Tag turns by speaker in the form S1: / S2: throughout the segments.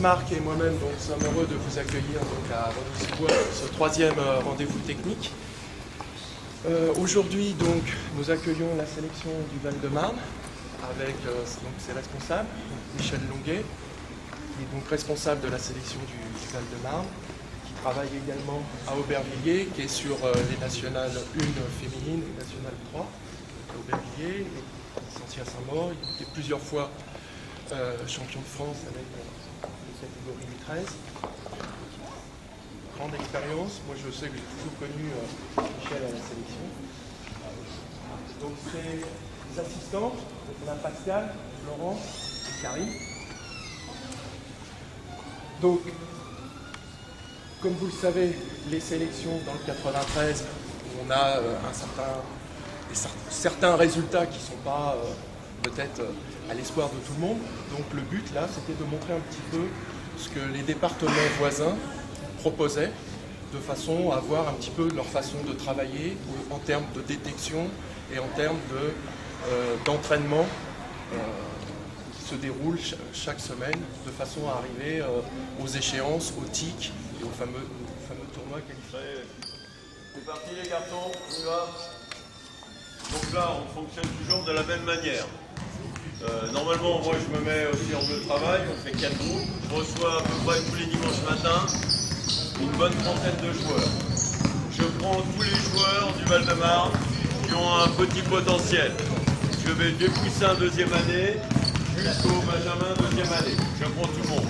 S1: Marc et moi-même sommes heureux de vous accueillir à Vendôme-sous-Bois pour ce troisième rendez-vous technique. Aujourd'hui, nous accueillons la sélection du Val-de-Marne avec ses responsables, Michel Longuet, qui est donc responsable de la sélection du Val-de-Marne, qui travaille également à Aubervilliers, qui est sur les nationales 1 féminines et nationales 3 à Aubervilliers, licencié à Saint-Maur. Il a été plusieurs fois champion de France avec les catégories U13. Grande expérience. Moi, je sais que j'ai toujours connu Michel à la sélection. Donc, c'est les assistantes. Donc, on a Pascal, Florence et Karine. Donc, comme vous le savez, les sélections dans le 93, on a certains résultats qui ne sont pas peut-être à l'espoir de tout le monde. Donc le but là, c'était de montrer un petit peu ce que les départements voisins proposaient, de façon à voir un petit peu leur façon de travailler en termes de détection et en termes d'entraînement qui se déroule chaque semaine, de façon à arriver aux échéances, aux TIC et aux fameux tournois qualifiés.
S2: C'est parti les garçons, on y va. Donc là, on fonctionne toujours de la même manière. Normalement, moi je me mets aussi en bleu de travail, on fait 4 groupes. Je reçois à peu près tous les dimanches matin une bonne trentaine de joueurs. Je prends tous les joueurs du Val-de-Marne qui ont un petit potentiel. Je vais du poussin deuxième année jusqu'au Benjamin deuxième année. Je prends tout le monde.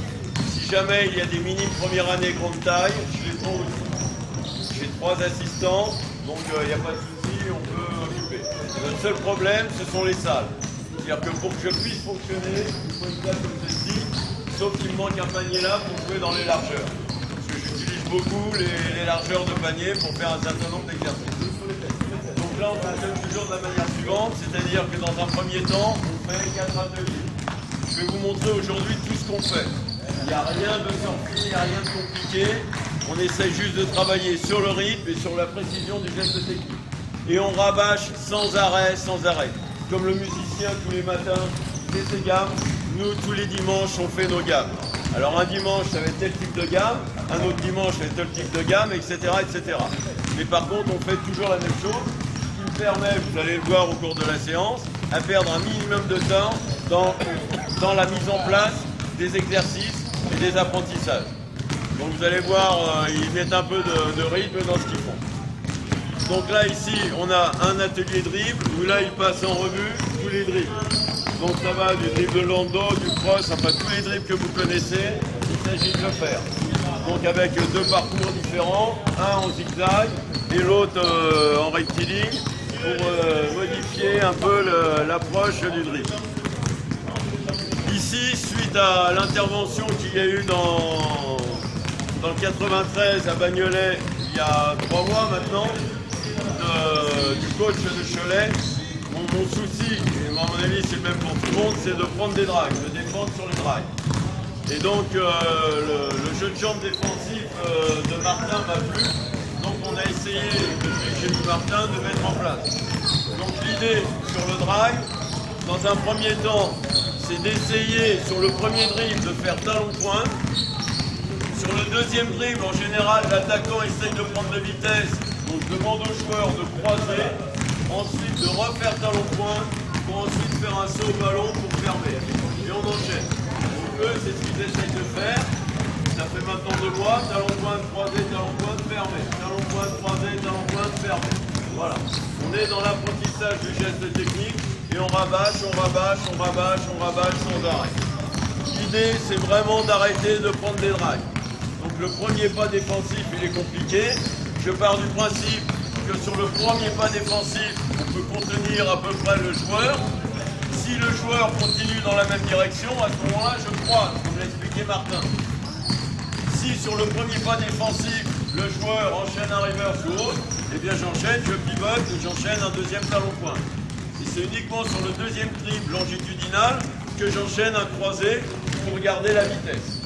S2: Si jamais il y a des minimes première année grande taille, je les prends aussi. J'ai 3 assistants, donc il n'y a pas de souci, on peut occuper. Le seul problème, ce sont les salles. C'est-à-dire que pour que je puisse fonctionner, il faut une salle comme celle-ci, sauf qu'il me manque un panier là pour jouer dans les largeurs. Parce que j'utilise beaucoup les largeurs de panier pour faire un certain nombre d'exercices. Donc là, on fonctionne toujours de la manière suivante, c'est-à-dire que dans un premier temps, on fait 4 ateliers. Je vais vous montrer aujourd'hui tout ce qu'on fait. Il n'y a rien de sorti, il n'y a rien de compliqué. On essaye juste de travailler sur le rythme et sur la précision du geste technique. Et on rabâche sans arrêt, sans arrêt. Comme le musicien tous les matins fait ses gammes, nous tous les dimanches on fait nos gammes. Alors un dimanche ça va être tel type de gamme, un autre dimanche ça va être tel type de gamme, etc., etc. Mais par contre on fait toujours la même chose, ce qui me permet, vous allez le voir au cours de la séance, à perdre un minimum de temps dans la mise en place des exercices et des apprentissages. Donc vous allez voir, ils mettent un peu de rythme dans ce qu'ils font. Donc là, ici, on a un atelier dribble où là, il passe en revue tous les dribbles. Donc ça va du dribble lando, du cross, enfin tous les dribbles que vous connaissez, il s'agit de le faire. Donc avec 2 parcours différents, un en zigzag et l'autre en rectiligne pour modifier un peu l'approche du dribble. Ici, suite à l'intervention qu'il y a eu dans le 93 à Bagnolet, il y a 3 mois maintenant, du coach de Cholet, mon souci, et à mon avis c'est le même pour tout le monde, c'est de prendre des drags, de défendre sur les drags. Et donc le jeu de jambes défensif de Martin m'a plu, donc on a essayé, depuis que j'ai vu Martin, de mettre en place. Donc l'idée sur le drag, dans un premier temps, c'est d'essayer sur le premier dribble de faire talon-pointe. Sur le deuxième dribble, en général, l'attaquant essaye de prendre de vitesse. Donc je demande aux joueurs de croiser, ensuite de refaire talon-pointe, pour ensuite faire un saut au ballon pour fermer. Et on enchaîne. Donc eux, c'est ce qu'ils essayent de faire. Ça fait maintenant 2 mois, talon-pointe, croisé, talon-pointe, fermé. Talon-pointe, croisé, talon-pointe, fermé. Voilà. On est dans l'apprentissage du geste technique et on rabâche, on rabâche, on rabâche, on rabâche sans arrêt. L'idée, c'est vraiment d'arrêter de prendre des drags. Donc le premier pas défensif, il est compliqué. Je pars du principe que sur le premier pas défensif, on peut contenir à peu près le joueur. Si le joueur continue dans la même direction, à ce moment-là, je croise, comme l'a expliqué Martin. Si sur le premier pas défensif, le joueur enchaîne un reverse ou autre, eh bien j'enchaîne, je pivote et j'enchaîne un deuxième talon-point. Et c'est uniquement sur le deuxième dribble longitudinal que j'enchaîne un croisé pour garder la vitesse.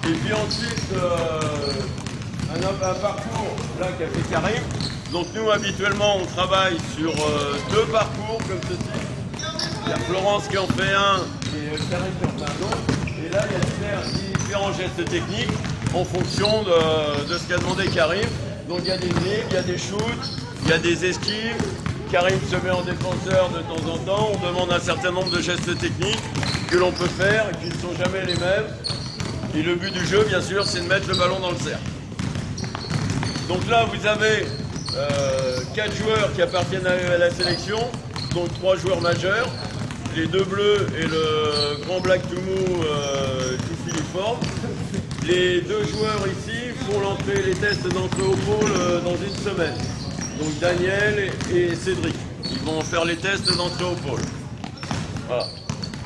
S2: Et puis ensuite, un parcours là qu'a fait Karim. Donc nous habituellement on travaille sur 2 parcours comme ceci. Il y a Florence qui en fait un et Karim qui en fait un autre. Et là, il y a différents gestes techniques en fonction de ce qu'a demandé Karim. Donc il y a des dribbles, il y a des shoots, il y a des esquives. Karim se met en défenseur de temps en temps. On demande un certain nombre de gestes techniques que l'on peut faire et qui ne sont jamais les mêmes. Et le but du jeu, bien sûr, c'est de mettre le ballon dans le cercle. Donc là, vous avez 4 joueurs qui appartiennent à la sélection, donc 3 joueurs majeurs, les 2 bleus et le grand black tout mou tout filiforme. Les 2 joueurs ici font les tests d'entrée au pôle dans une semaine. Donc Daniel et Cédric, ils vont faire les tests d'entrée au pôle. Voilà.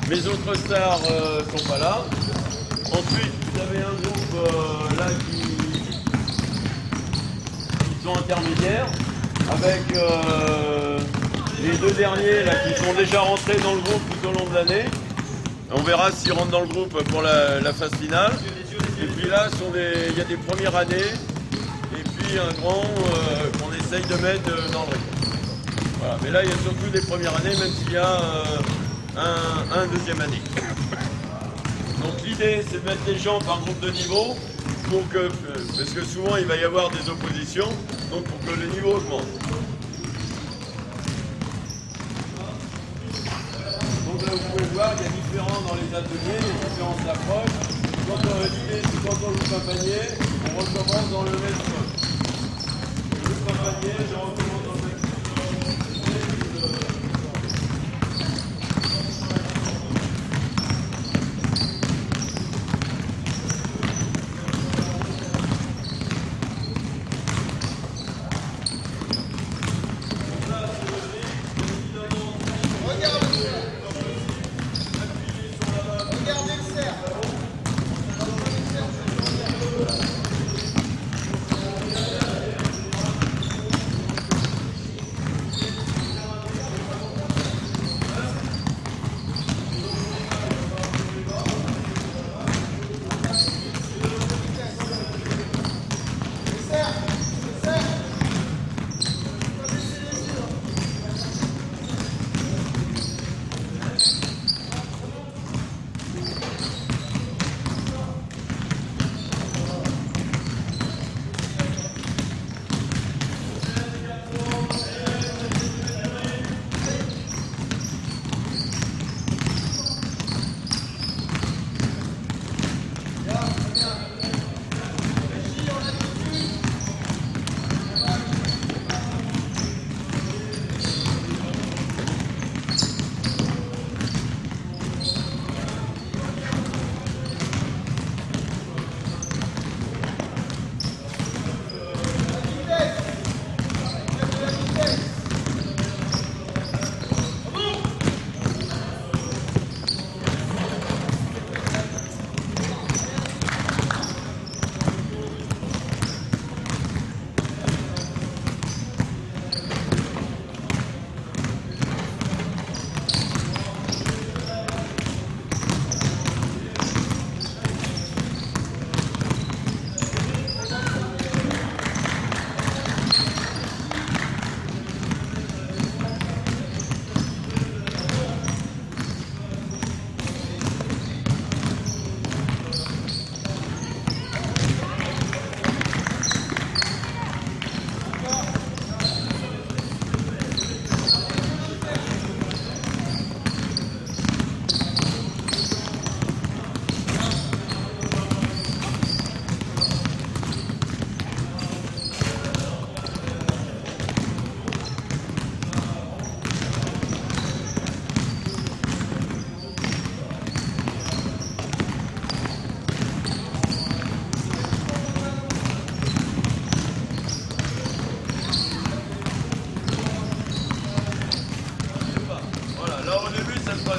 S2: Mes autres stars ne sont pas là. Ensuite, vous avez un groupe là qui sont intermédiaires, avec les 2 derniers là qui sont déjà rentrés dans le groupe tout au long de l'année. On verra s'ils rentrent dans le groupe pour la phase finale. Et puis là, il y a des premières années, et puis un grand qu'on essaye de mettre dans le rythme. Voilà. Mais là, il y a surtout des premières années, même s'il y a un deuxième année. Donc l'idée, c'est de mettre les gens par groupe de niveau, parce que souvent il va y avoir des oppositions, donc pour que le niveau augmente. Donc là, vous pouvez voir, il y a différents dans les ateliers, les différentes approches. L'idée, c'est quand on loupe un panier, on recommence dans le même spot. Je loupe un panier, je recommence dans le même spot.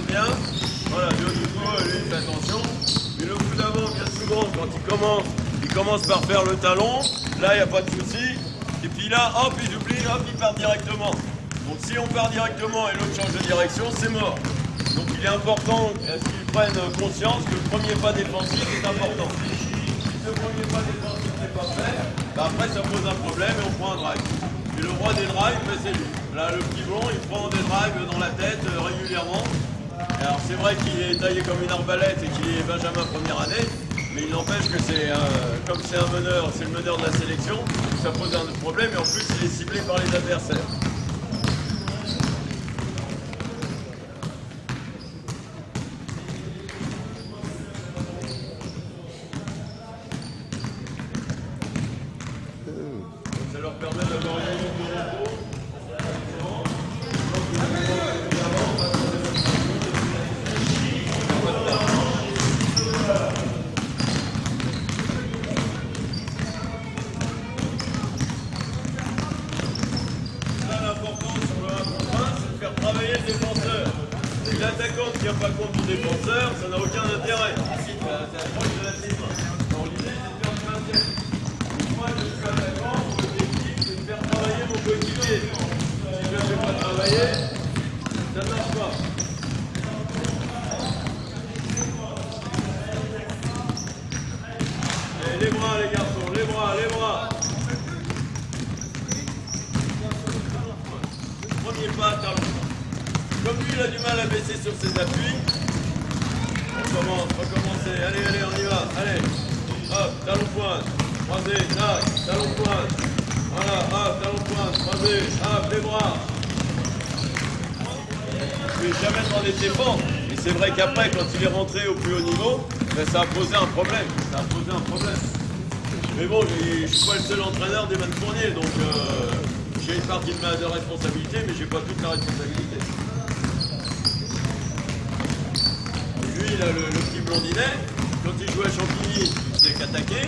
S2: bien. Voilà, du coup, lui, il fait attention. Mais le coup d'avant, bien souvent, quand il commence par faire le talon. Là, il n'y a pas de souci. Et puis là, hop, il oublie, hop, il part directement. Donc si on part directement et l'autre change de direction, c'est mort. Donc il est important qu'ils prennent conscience que le premier pas défensif est important. Si le premier pas défensif n'est pas fait, bah après ça pose un problème et on prend un drive. Et le roi des drives, c'est lui. Là, le petit blond, il prend des drives dans la tête régulièrement. Alors c'est vrai qu'il est taillé comme une arbalète et qu'il est Benjamin première année, mais il n'empêche que comme c'est un meneur, c'est le meneur de la sélection, ça pose un problème et en plus il est ciblé par les adversaires. Ça leur permet d'avoir une minute de repos. L'attaquant qui ne tient pas compte du défenseur, ça n'a aucun intérêt. Ici, tu es proche de la cible. Donc l'idée, c'est de faire du maintien. Moi, je suis attaquant, mon objectif, c'est de faire travailler mon coéquipier. Si je ne fais pas travailler, ça ne marche pas. Allez, les bras, les garçons, les bras, les bras. Premier pas, talon. Comme lui, il a du mal à baisser sur ses appuis, on commence, recommencer. Allez, allez, on y va. Allez. Hop, talon pointe. Croisé, tac, talon pointe. Voilà, hop, talon pointe. Croisé, hop, les bras. Je ne vais jamais demander de défendre. Et c'est vrai qu'après, quand il est rentré au plus haut niveau, ben, ça a posé un problème. Ça a posé un problème. Mais bon, je ne suis pas le seul entraîneur d'Evan Fournier, donc j'ai une partie de responsabilité, mais je n'ai pas toute la responsabilité. Il a le petit blondinet, quand il joue à Champigny, il ne fait qu'attaquer.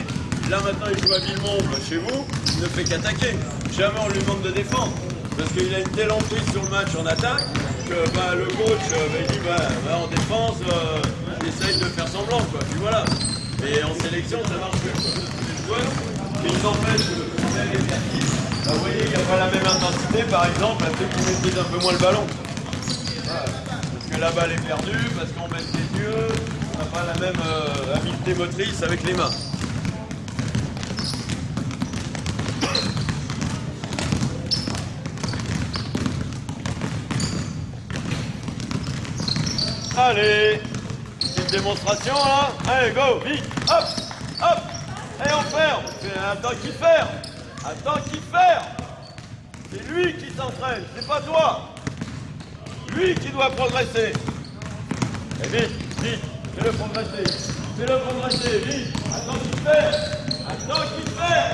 S2: Là maintenant il joue à Villemomble chez vous, il ne fait qu'attaquer. Jamais on lui demande de défendre. Parce qu'il a une telle emprise sur le match en attaque que le coach il dit en défense, il essaye de faire semblant. Quoi. Puis voilà. Et en sélection ça marche plus. Les joueurs, mais ils empêchent que le problème est permis. Vous voyez, il n'y a pas la même intensité par exemple à ceux qui maîtrisent un peu moins le ballon. Voilà. Que la balle est perdue, parce qu'on baisse les yeux, on n'a pas la même habileté motrice avec les mains. Allez, petite démonstration là. Allez, go, vite, hop, hop, et on ferme. Attends qu'il ferme, attends qu'il ferme. C'est lui qui s'entraîne, c'est pas toi. Lui qui doit progresser. Et vite, vite, fais-le progresser. Fais-le progresser, vite. Attends qu'il fait. Attends qu'il fait.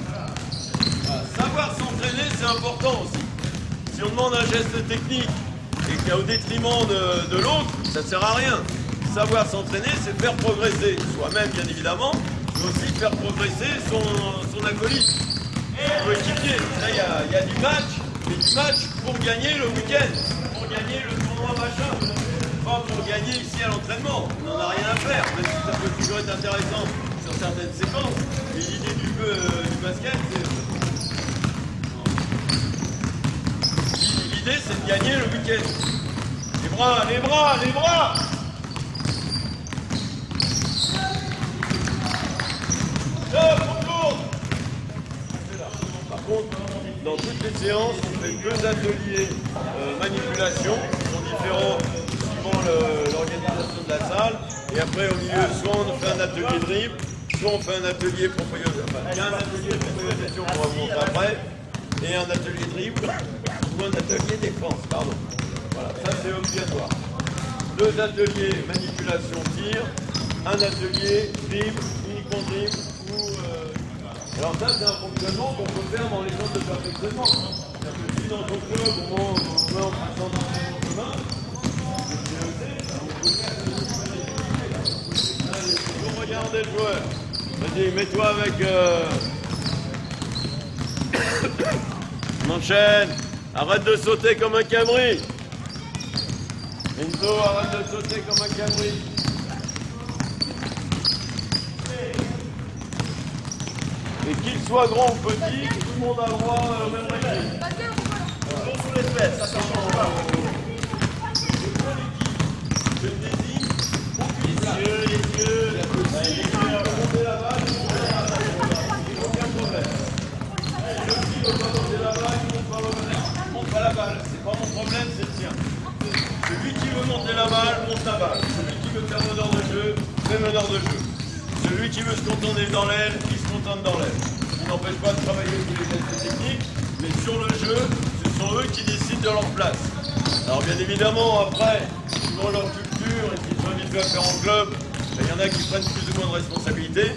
S2: Voilà. Savoir s'entraîner, c'est important aussi. Si on demande un geste technique et qu'il y a au détriment de l'autre, ça ne sert à rien. Savoir s'entraîner, c'est faire progresser soi-même, bien évidemment, mais aussi faire progresser son acolyte, son coéquipier. Là, il y a du match. Mais du match pour gagner le week-end, pour gagner le tournoi machin, pas pour gagner ici à l'entraînement. On n'en a rien à faire, même si ça peut toujours être intéressant sur certaines séquences. Mais l'idée du basket, l'idée c'est de gagner le week-end. Les bras, les bras, les bras. Hop, on tourne. Par contre, dans toutes les séances, on fait 2 ateliers manipulation qui sont différents suivant l'organisation de la salle. Et après, au milieu, soit on fait un atelier dribble, soit on fait un atelier proprioception. Enfin, il y a un atelier proprioception qu'on va vous montrer après, et un atelier dribble, ou un atelier défense, pardon. Voilà, ça c'est obligatoire. 2 ateliers manipulation tir, un atelier dribble, uniquement dribble, ou... Alors ça, c'est un fonctionnement qu'on peut faire dans les centres de perfectionnement. C'est-à-dire que si dans ton club, on met en passant dans le commun, allez, vous regardez le joueur. Vas-y, mets-toi avec... On enchaîne. Arrête de sauter comme un cabri. Enzo, arrête de sauter comme un cabri. Et qu'il soit grand ou petit, tout le monde a le droit au même régime. Toujours sous les fesses, ça change pas. Je désigne les yeux, si je veux monter la balle, aucun problème. Si le petit ne veut pas monter la balle, il ne monte pas la balle. C'est pas mon problème, c'est le tien. la balle, monte la balle. Celui qui veut faire meneur de jeu, fait meneur de jeu. Celui qui veut se contenter dans l'aile, il se contente dans l'aile. Il n'empêche pas de travailler tous les gestes techniques, mais sur le jeu, ce sont eux qui décident de leur place. Alors bien évidemment, après, suivant leur culture et qu'ils sont habitués à faire en club, il y en a qui prennent plus ou moins de responsabilités,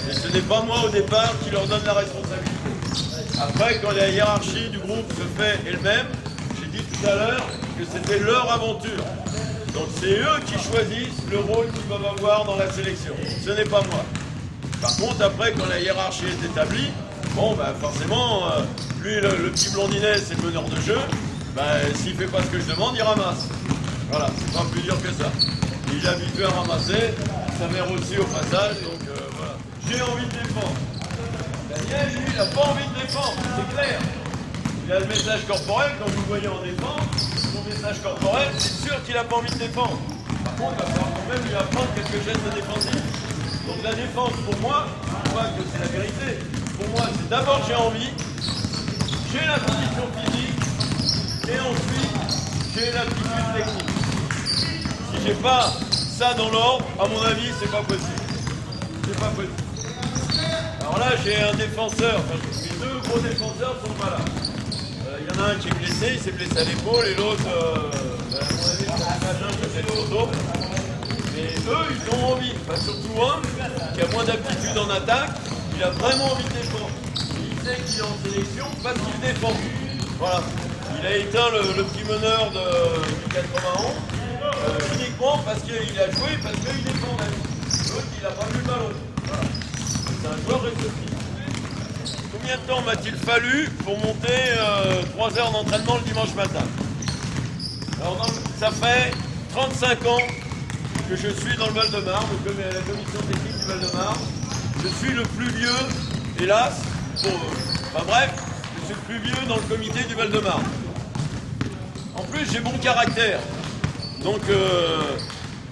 S2: et ce n'est pas moi au départ qui leur donne la responsabilité. Après, quand la hiérarchie du groupe se fait elle-même, j'ai dit tout à l'heure que c'était leur aventure. Donc c'est eux qui choisissent le rôle qu'ils peuvent avoir dans la sélection. Ce n'est pas moi. Par contre, après, quand la hiérarchie est établie, bon, bah, forcément, lui, le petit blondinet, c'est le meneur de jeu. Bah, s'il ne fait pas ce que je demande, il ramasse. Voilà, c'est pas plus dur que ça. Il est habitué à ramasser, sa mère aussi au passage, donc voilà. J'ai envie de défendre. Daniel, lui, il n'a pas envie de défendre, c'est clair. Il a le message corporel, quand vous le voyez en défense, son message corporel, c'est sûr qu'il n'a pas envie de défendre. Par contre, il va falloir quand même lui apprendre quelques gestes défensifs. Donc la défense, pour moi, je crois que c'est la vérité. Pour moi, c'est d'abord j'ai envie, j'ai la condition physique, et ensuite, j'ai l'aptitude technique. Si j'ai pas ça dans l'ordre, à mon avis, c'est pas possible. C'est pas possible. Alors là, j'ai un défenseur, enfin, mes deux gros défenseurs sont pas là. Il y en a un qui est blessé, il s'est blessé à l'épaule, et l'autre, à mon avis, c'est un magin qui fait le photo. Mais eux, ils ont envie. Enfin, surtout un qui a moins d'aptitude en attaque, il a vraiment envie de défendre. Il sait qu'il est en sélection parce qu'il défend. Voilà. Il a éteint le petit meneur du 91 uniquement parce qu'il a joué, parce qu'il défend même. L'autre, il n'a pas vu le ballon. Voilà. C'est un joueur réfléchi. Combien de temps m'a-t-il fallu pour monter 3 heures d'entraînement le dimanche matin? Alors, ça fait 35 ans que je suis dans le Val-de-Marne, comme la commission technique du Val-de-Marne. Je suis le plus vieux, hélas, pour eux. Enfin bref, je suis le plus vieux dans le comité du Val-de-Marne. En plus, j'ai bon caractère. Donc,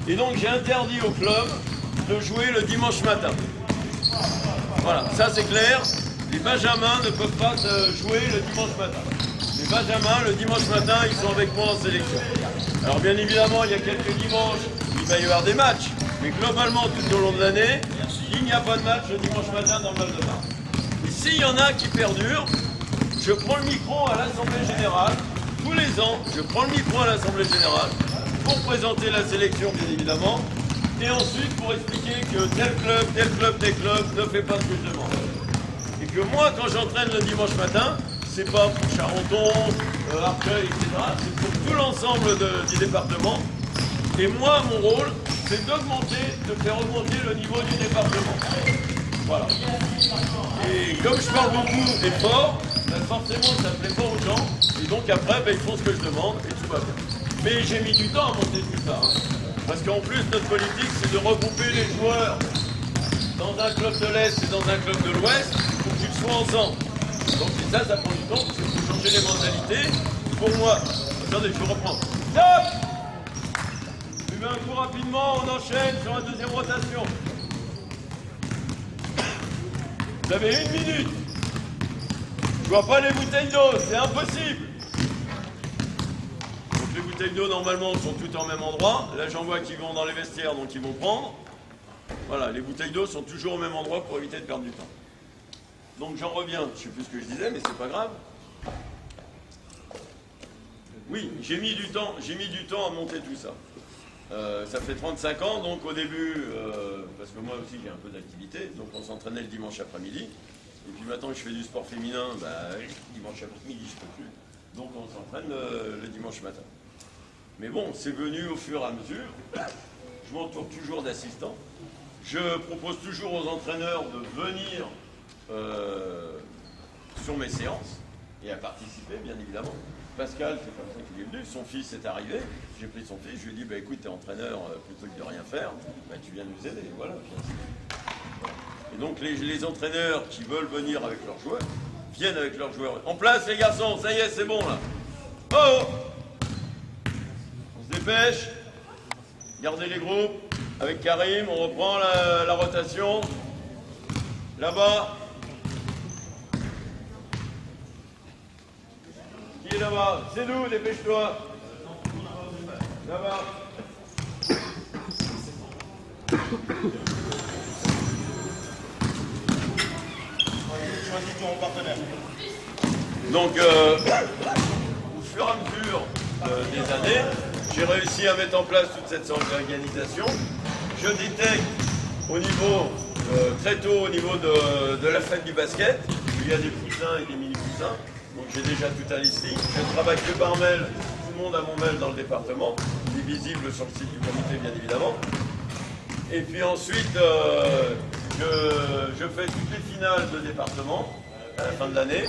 S2: et donc, j'ai interdit au club de jouer le dimanche matin. Voilà, ça c'est clair. Les Benjamins ne peuvent pas jouer le dimanche matin. Les Benjamins, le dimanche matin, ils sont avec moi en sélection. Alors bien évidemment, il y a quelques dimanches, il va y avoir des matchs. Mais globalement, tout au long de l'année, il n'y a pas de match le dimanche matin dans le Val-de-Marne. Et s'il y en a qui perdurent, je prends le micro à l'Assemblée Générale. Tous les ans, je prends le micro à l'Assemblée Générale pour présenter la sélection, bien évidemment. Et ensuite, pour expliquer que tel club ne fait pas ce que je demande. Et que moi, quand j'entraîne le dimanche matin, c'est pas pour Charenton, Arcueil, etc. C'est pour tout l'ensemble du département. Et moi, mon rôle, c'est de faire augmenter le niveau du département. Voilà. Et comme je parle beaucoup et fort, ben forcément, ça ne plaît pas aux gens. Et donc après, ben, ils font ce que je demande et tout va bien. Mais j'ai mis du temps à monter tout ça. Parce qu'en plus, notre politique, c'est de regrouper les joueurs dans un club de l'Est et dans un club de l'Ouest pour qu'ils soient ensemble. Donc ça prend du temps, parce qu'il faut changer les mentalités. Pour moi, attendez, je reprends. Stop! Je mets un coup rapidement, on enchaîne sur la deuxième rotation. Vous avez 1 minute. Je vois pas les bouteilles d'eau, c'est impossible. Donc les bouteilles d'eau, normalement, sont toutes en même endroit. Là, j'en vois qui vont dans les vestiaires, donc ils vont prendre. Voilà, les bouteilles d'eau sont toujours au même endroit pour éviter de perdre du temps. Donc j'en reviens, je ne sais plus ce que je disais, mais c'est pas grave. Oui, j'ai mis du temps à monter tout ça. Ça fait 35 ans, donc au début, parce que moi aussi j'ai un peu d'activité, donc on s'entraînait le dimanche après-midi. Et puis maintenant que je fais du sport féminin, dimanche après-midi je peux plus. Donc on s'entraîne le dimanche matin. Mais bon, c'est venu au fur et à mesure. Je m'entoure toujours d'assistants. Je propose toujours aux entraîneurs de venir sur mes séances et à participer, bien évidemment. Pascal, c'est comme ça qu'il est venu, son fils est arrivé, j'ai pris son fils, je lui ai dit, écoute, t'es entraîneur, plutôt que de rien faire, tu viens nous aider, voilà. Et donc les entraîneurs qui veulent venir avec leurs joueurs, viennent avec leurs joueurs. En place les garçons, ça y est, c'est bon là. Oh! On se dépêche, gardez les groupes, avec Karim, on reprend la rotation. Là-bas. Qui est là-bas? C'est nous, dépêche-toi. Là-bas.
S3: Choisis ton partenaire.
S2: Donc, au fur et à mesure des années, j'ai réussi à mettre en place toute cette sorte d'organisation. Je détecte au niveau, très tôt au niveau de la fête du basket. Il y a des poussins et des mini-poussins. Donc j'ai déjà tout un listing. Je travaille que par mail. Tout le monde a mon mail dans le département. Il est visible sur le site du comité, bien évidemment. Et puis ensuite, je fais toutes les finales de département à la fin de l'année.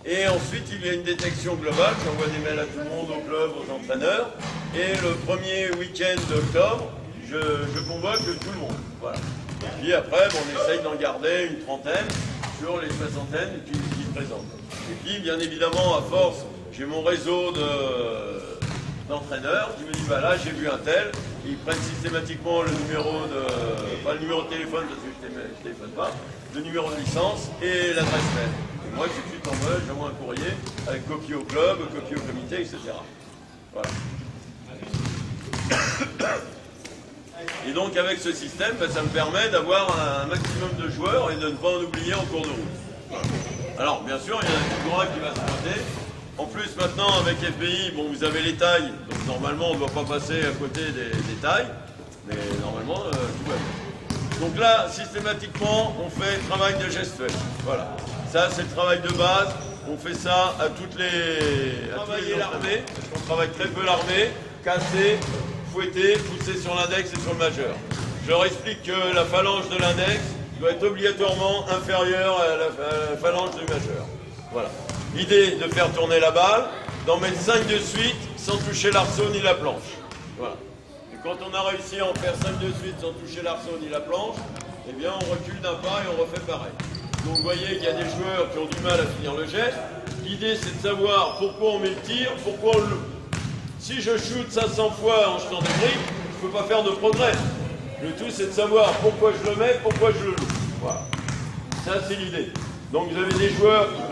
S2: Et ensuite, il y a une détection globale. J'envoie des mails à tout le monde, au club, aux entraîneurs. Et le premier week-end d'octobre, je convoque tout le monde. Voilà. Et puis après, on essaye d'en garder une trentaine sur les soixantaines qui se présentent. Et puis, bien évidemment, à force, j'ai mon réseau d'entraîneurs qui me dit, bah là, j'ai vu un tel. Ils prennent systématiquement le numéro pas le numéro de téléphone parce que je ne téléphone pas, le numéro de licence et l'adresse mail. Et moi, je suis en mode, j'envoie un courrier avec copie au club, copie au comité, etc. Voilà. Et donc, avec ce système, bah, ça me permet d'avoir un maximum de joueurs et de ne pas en oublier en cours de route. Alors, bien sûr, il y a un coup droit qui va se pointer. En plus, maintenant, avec FBI, bon, vous avez les tailles. Donc, normalement, on ne doit pas passer à côté des tailles. Mais normalement, tout va bien. Donc là, systématiquement, on fait travail de gestuelle. Voilà. Ça, c'est le travail de base. On fait ça à toutes les... Travailler l'armée, parce qu'on travaille très peu l'armée. Casser, fouetter, pousser sur l'index et sur le majeur. Je leur explique que la phalange de l'index doit être obligatoirement inférieure à la phalange du majeur. Voilà. L'idée de faire tourner la balle, d'en mettre 5 de suite sans toucher l'arceau ni la planche. Voilà. Et quand on a réussi à en faire 5 de suite sans toucher l'arceau ni la planche, eh bien on recule d'un pas et on refait pareil. Donc vous voyez qu'il y a des joueurs qui ont du mal à finir le geste. L'idée c'est de savoir pourquoi on met le tir, pourquoi on le loupe. Si je shoot 500 fois en jetant des briques, je ne peux pas faire de progrès. Le tout c'est de savoir pourquoi je le mets, pourquoi je le loupe. Voilà. Ça c'est l'idée. Donc vous avez des joueurs qui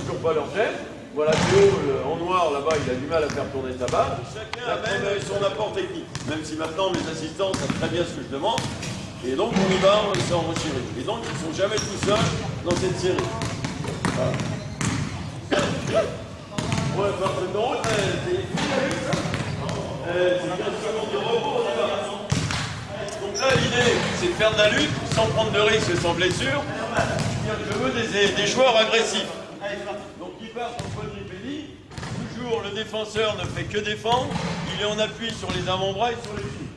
S2: toujours pas leur geste. Voilà, Théo, en noir, là-bas, il a du mal à faire tourner sa balle. Chacun amène son apport technique. Même si maintenant, mes assistants savent très bien ce que je demande. Et donc, on y va, on s'en retire. Et donc, ils ne sont jamais tout seuls dans cette série. Voilà. Ouais, par contre, c'est 15 secondes de repos, là-bas. Donc là, l'idée, c'est de faire de la lutte sans prendre de risques, sans blessure. Je veux des joueurs agressifs. Donc il part en quadripédie, toujours le défenseur ne fait que défendre, il est en appui sur les avant-bras et sur les pieds.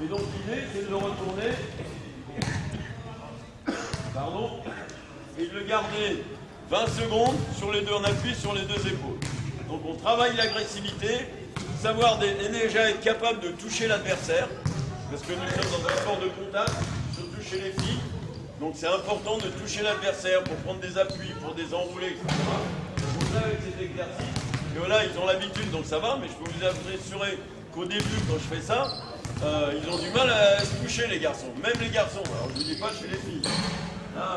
S2: Et donc l'idée c'est de le retourner, et de le garder 20 secondes sur les deux en appui sur les deux épaules. Donc on travaille l'agressivité, savoir déjà être capable de toucher l'adversaire, parce que nous sommes dans un sport de contact, surtout chez les filles. Donc c'est important de toucher l'adversaire pour prendre des appuis, pour des enroulés, etc. Donc là, avec cet exercice, que là, ils ont l'habitude, donc ça va, mais je peux vous assurer qu'au début, quand je fais ça, ils ont du mal à se toucher, les garçons. Même les garçons, alors je ne vous dis pas chez les filles. Là,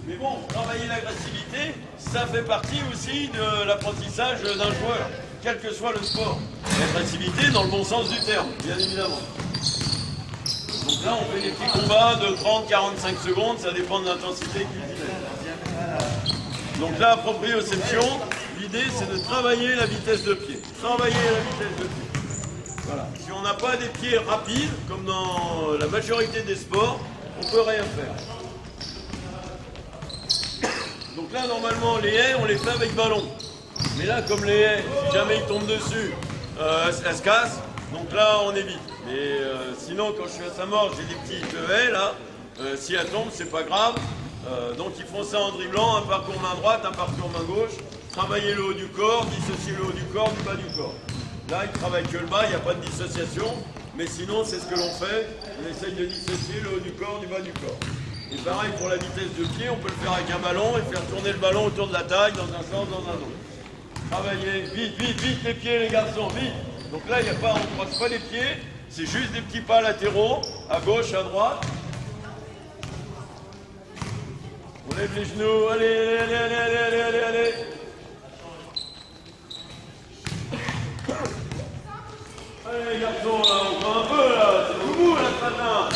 S2: mais bon, travailler l'agressivité, ça fait partie aussi de l'apprentissage d'un joueur, quel que soit le sport. L'agressivité dans le bon sens du terme, bien évidemment. Donc là, on fait des petits combats de 30-45 secondes, ça dépend de l'intensité cultivée. Donc là, proprioception, l'idée c'est de travailler la vitesse de pied. Travailler la vitesse de pied. Voilà. Si on n'a pas des pieds rapides, comme dans la majorité des sports, on ne peut rien faire. Donc là, normalement, les haies, on les fait avec ballon. Mais là, comme les haies, si jamais ils tombent dessus, elles se cassent. Donc là, on évite. Mais sinon, quand je suis à Saint-Maur, j'ai des petites haies là. Si elles tombent, c'est pas grave. Donc ils font ça en dribblant, un parcours main droite, un parcours main gauche. Travailler le haut du corps, dissocier le haut du corps du bas du corps. Là, ils travaillent que le bas, il n'y a pas de dissociation. Mais sinon, c'est ce que l'on fait. On essaye de dissocier le haut du corps du bas du corps. Et pareil pour la vitesse de pied, on peut le faire avec un ballon et faire tourner le ballon autour de la taille dans un sens, dans un autre. Travaillez, vite, vite, vite les pieds les garçons, vite. Donc là, il n'y a pas, on ne croise pas les pieds, c'est juste des petits pas latéraux, à gauche, à droite. On lève les genoux, allez, allez, allez, allez, allez, allez, allez. Allez les garçons, là, on prend un peu là, c'est debout là ce matin.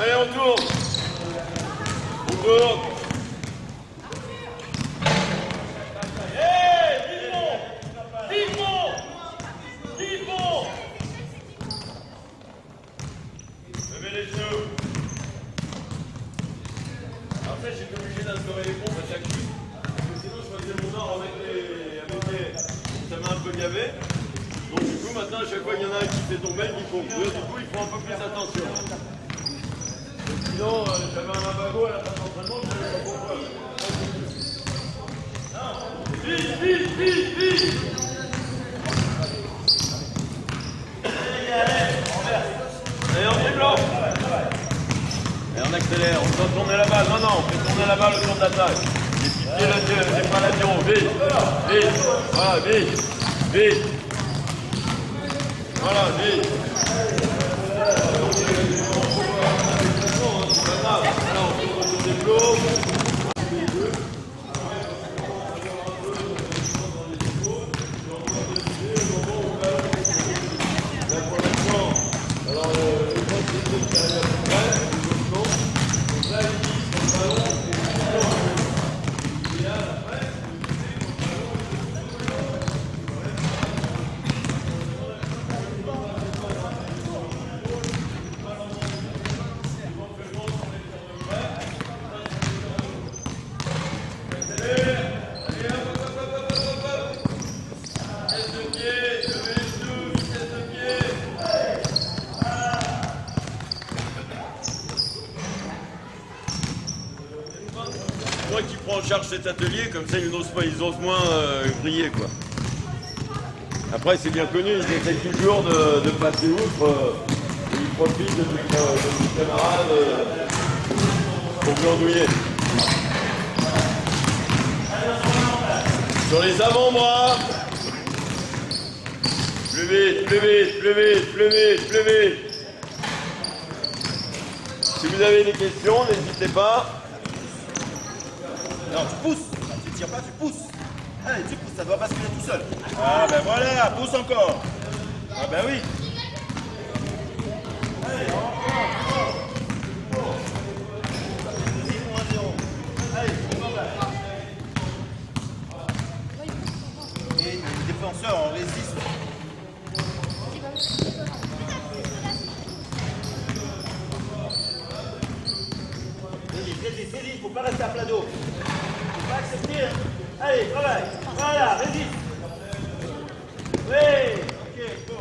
S2: Allez, on tourne. On tourne. Levez les yeux. Après, j'étais obligé d'instaurer les pompes à chaque chute. Parce que sinon, je faisais mon art avec les... Ça m'a un peu gavé. Donc, du coup, maintenant, à chaque fois qu'il y en a un qui fait tomber, il pompe. Du coup, il faut un peu plus attention. Sinon, j'avais un bagot à la fin de l'entraînement, je ne savais pas pourquoi. Vite, vite, vite, vite. Allez, on est blanc. Et on accélère, on doit tourner la balle. Non, non, on fait tourner la balle au tour d'attaque. Les petits pieds latéraux, les bras latéraux. Vite, vite. Voilà, vite, vite. Voilà, vite. C'est pas grave. Là, on tourne autour des flots. Moi qui prends en charge cet atelier, comme ça ils osent moins briller quoi. Après c'est bien connu, ils essayent toujours de passer outre, ils profitent de nos camarades pour glandouiller. Sur les avant-bras, plus vite, plus vite, plus vite, plus vite, plus vite. Si vous avez des questions, n'hésitez pas.
S3: Non, tu pousses. Tu tires pas, tu pousses. Allez, tu pousses, ça doit basculer tout seul. Ah ben voilà, pousse encore. Ah ben oui. Allez, encore. 10-0. Allez, on va. Et les défenseurs, on résiste. Résiste, il faut pas rester à plat d'eau. Faut pas accepter. Hein. Allez, travaille. Voilà, résiste. Oui, ok, bon.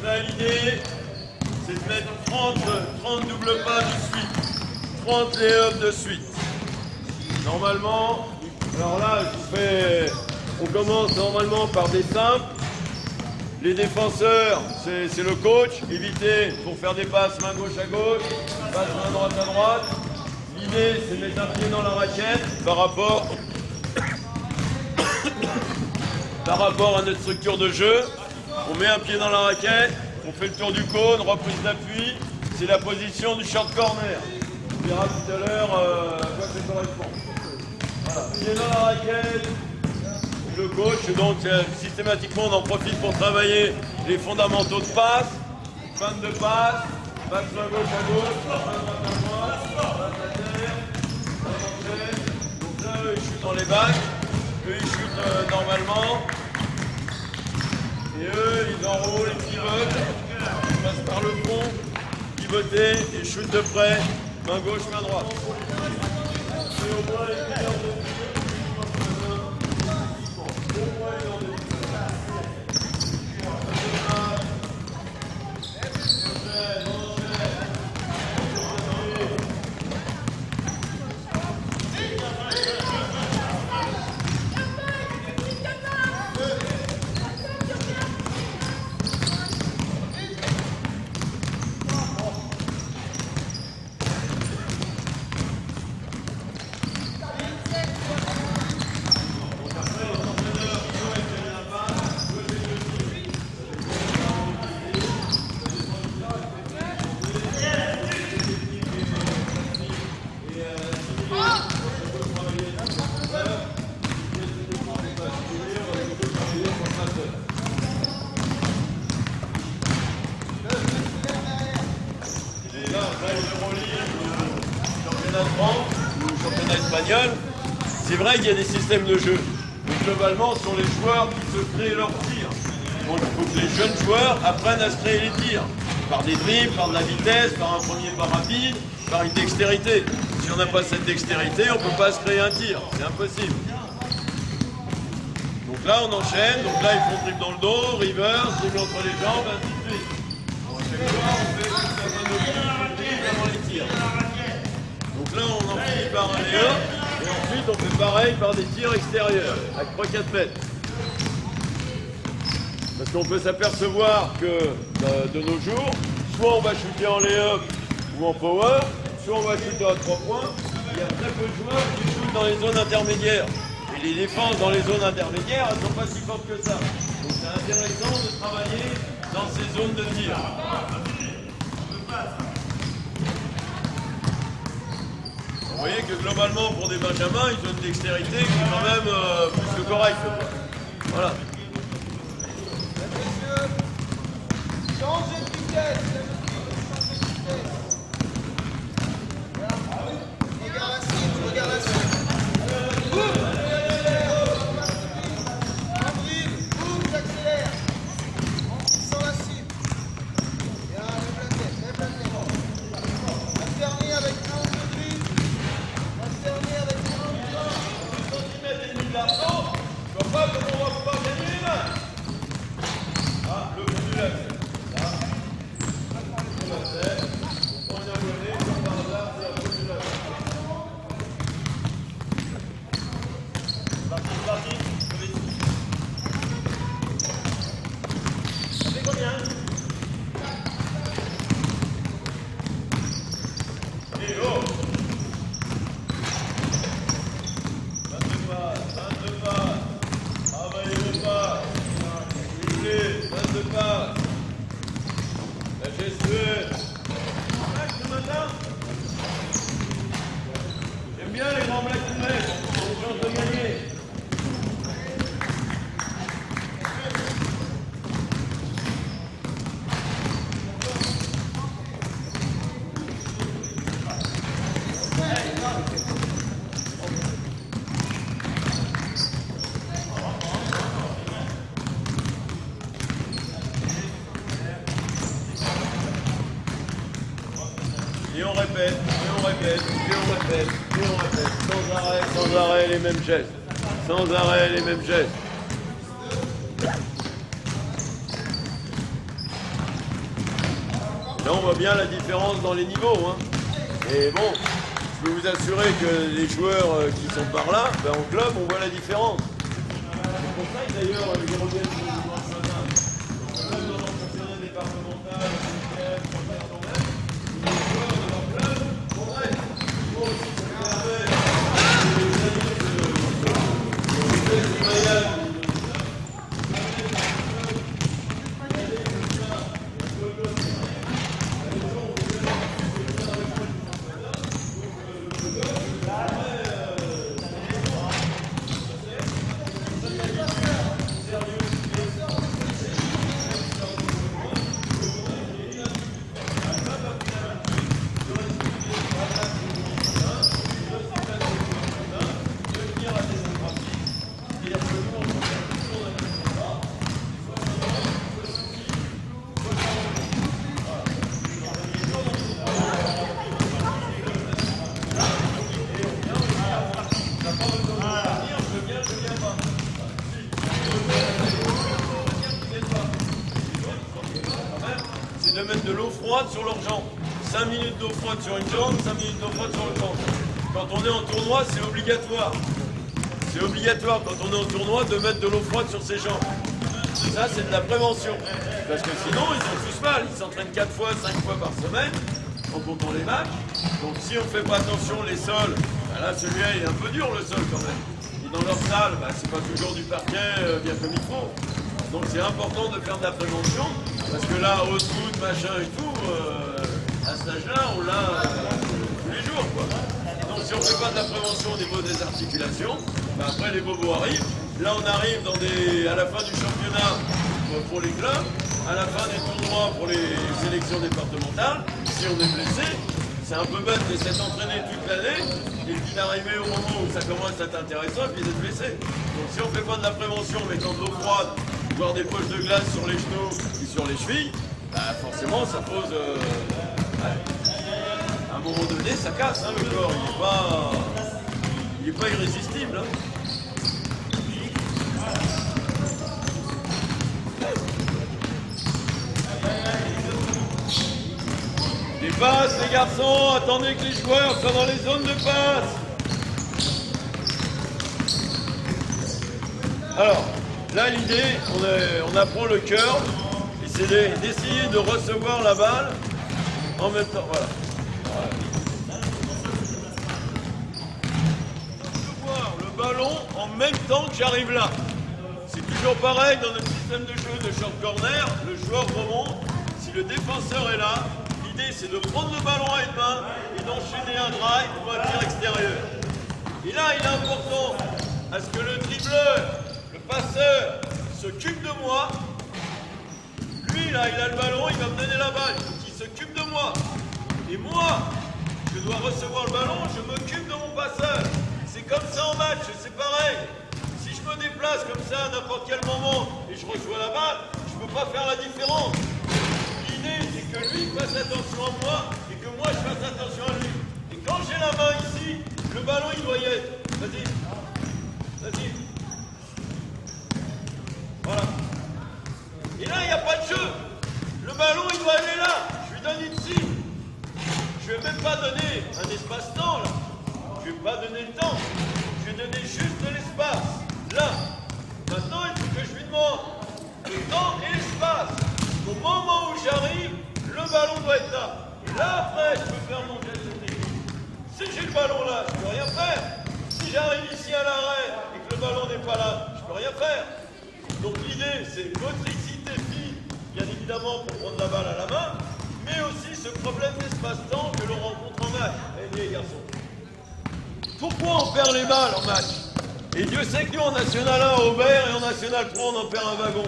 S2: Là, l'idée, c'est de mettre 30 doubles pas de suite, 30 lay-ups de suite. Normalement, alors là, on commence normalement par des simples. Les défenseurs, c'est le coach. Évitez pour faire des passes main gauche à gauche, passe main droite à droite. L'idée, c'est de mettre un pied dans la raquette par rapport à notre structure de jeu. On met un pied dans la raquette, on fait le tour du cône, reprise d'appui. C'est la position du short corner. On verra tout à l'heure à quoi ça correspond. Voilà, pied dans la raquette. Le coach, donc systématiquement on en profite pour travailler les fondamentaux de passe, fin de passe, passe main gauche à gauche, passe main droite à droite, passe à terre, passe en tête. Donc là, eux, ils chutent dans les bacs, eux, ils chutent normalement. Et eux, ils enroulent, ils pivotent, ils passent par le fond, pivoter et chutent de près, main gauche, main droite. C'est au moins les critères de après l'Euroleague, le championnat de France ou le championnat espagnol, c'est vrai qu'il y a des systèmes de jeu. Mais globalement, ce sont les joueurs qui se créent leurs tirs. Donc il faut que les jeunes joueurs apprennent à se créer les tirs. Par des dribbles, par de la vitesse, par un premier pas rapide, par une dextérité. Si on n'a pas cette dextérité, on ne peut pas se créer un tir. C'est impossible. Donc là, on enchaîne. Donc là, ils font dribble dans le dos, reverse, dribble entre les jambes, ainsi de suite. Donc chaque fois, on fait que ça va nos dribbles avant les tirs. Donc là, on en finit par un léa. Et ensuite, on fait pareil par des tirs extérieurs, avec 3-4 mètres. Parce qu'on peut s'apercevoir que de nos jours, soit on va shooter en lay-up ou en power, soit on va shooter à 3 points. Il y a très peu de joueurs qui shootent dans les zones intermédiaires. Et les défenses dans les zones intermédiaires, elles ne sont pas si fortes que ça. Donc c'est intéressant de travailler dans ces zones de tir. Vous voyez que globalement, pour des benjamins, ils ont une dextérité qui est quand même plus que correcte. Voilà.
S4: Changez de vitesse. Regarde la cible. Boum. En dribble, boum, j'accélère. Sans la cible. Bien, lève la tête. Alterner avec un ou deux dribbles. Alterner avec un ou deux.
S2: Centimètres et demi de l'argent, je vois pas comment on va pouvoir gagner les matchs. Ah, le bout du lac. Là. On va faire. On est abonné, comme par hasard, c'est la bout du lac. C'est parti. Ça fait combien? Et oh! 22 pas, travaillez le pas, huilez, 22 pas, la gestuelle. Ce matin, j'aime bien les grands black and red, on a une chance de gagner. Et on répète, et on répète, et on répète, et on répète, sans arrêt les mêmes gestes, sans arrêt les mêmes gestes. Là on voit bien la différence dans les niveaux, hein. Et bon, je peux vous assurer que les joueurs qui sont par là, ben, en club on voit la différence. C'est pour ça que d'ailleurs les Européens sont dans le championnat. Même dans le championnat départemental, de mettre de l'eau froide sur leurs jambes. 5 minutes d'eau froide sur une jambe, 5 minutes d'eau froide sur l'autre jambe. Quand on est en tournoi, c'est obligatoire. C'est obligatoire quand on est en tournoi de mettre de l'eau froide sur ses jambes. Ça, c'est de la prévention. Parce que sinon, ils ont tous mal. Ils s'entraînent 4 fois, 5 fois par semaine, en comptant les matchs. Donc si on ne fait pas attention, les sols, ben là, celui-là, il est un peu dur, le sol, quand même. Et dans leur salle, ben, c'est pas toujours du parquet bien comme il faut. Donc c'est important de faire de la prévention, parce que là, haute foot, machin et tout, à cet âge-là, on l'a tous les jours, quoi. Donc si on ne fait pas de la prévention au niveau des articulations, ben après les bobos arrivent. Là, on arrive à la fin du championnat pour les clubs, à la fin des tournois pour les sélections départementales. si on est blessé, c'est un peu bête de s'être entraîné toute l'année et puis d'arriver au moment où ça commence à être intéressant et puis d'être blessé. Donc si on ne fait pas de la prévention en mettant de l'eau froide, voire des poches de glace sur les genoux et sur les chevilles, bah forcément ça pose... à un moment donné, ça casse, hein, le corps, il n'est pas irrésistible. Hein. Les passes, les garçons, attendez que les joueurs soient dans les zones de passe. Alors, là l'idée, on apprend le cœur, et c'est d'essayer de recevoir la balle en même temps. Voilà. Recevoir le ballon en même temps que j'arrive là. C'est toujours pareil dans notre système de jeu de short corner, le joueur remonte, si le défenseur est là, l'idée c'est de prendre le ballon à une main et d'enchaîner un drive ou un tir extérieur. Et là il est important à ce que le dribbleur, le passeur s'occupe de moi. Lui là il a le ballon, il va me donner la balle, il s'occupe de moi. Et moi, je dois recevoir le ballon, je m'occupe de mon passeur. C'est comme ça en match, c'est pareil. Si je me déplace comme ça à n'importe quel moment et je reçois la balle, je ne peux pas faire la différence. L'idée, c'est que lui fasse attention à moi et que moi, je fasse attention à lui. Et quand j'ai la main ici, le ballon, il doit y être. Vas-y. Vas-y. Voilà. Et là, il n'y a pas de jeu. Le ballon, il doit aller là. Je lui donne une cible. Je ne vais même pas donner un espace-temps, là. Je ne vais pas donner le temps. Je vais donner juste de l'espace. Là. Maintenant, il faut que je lui demande le temps et l'espace. Au moment où j'arrive, le ballon doit être là. Et là, après, je peux faire mon geste technique. Si j'ai le ballon là, je ne peux rien faire. Si j'arrive ici à l'arrêt et que le ballon n'est pas là, je ne peux rien faire. Donc l'idée, c'est motricité fine, bien évidemment, pour prendre la balle à la main, mais aussi ce problème d'espace-temps que l'on rencontre en match. Allez, les garçons. Pourquoi on perd les balles en match? Et Dieu sait que nous, en National 1, au Aubert et en National 3, on en perd un wagon.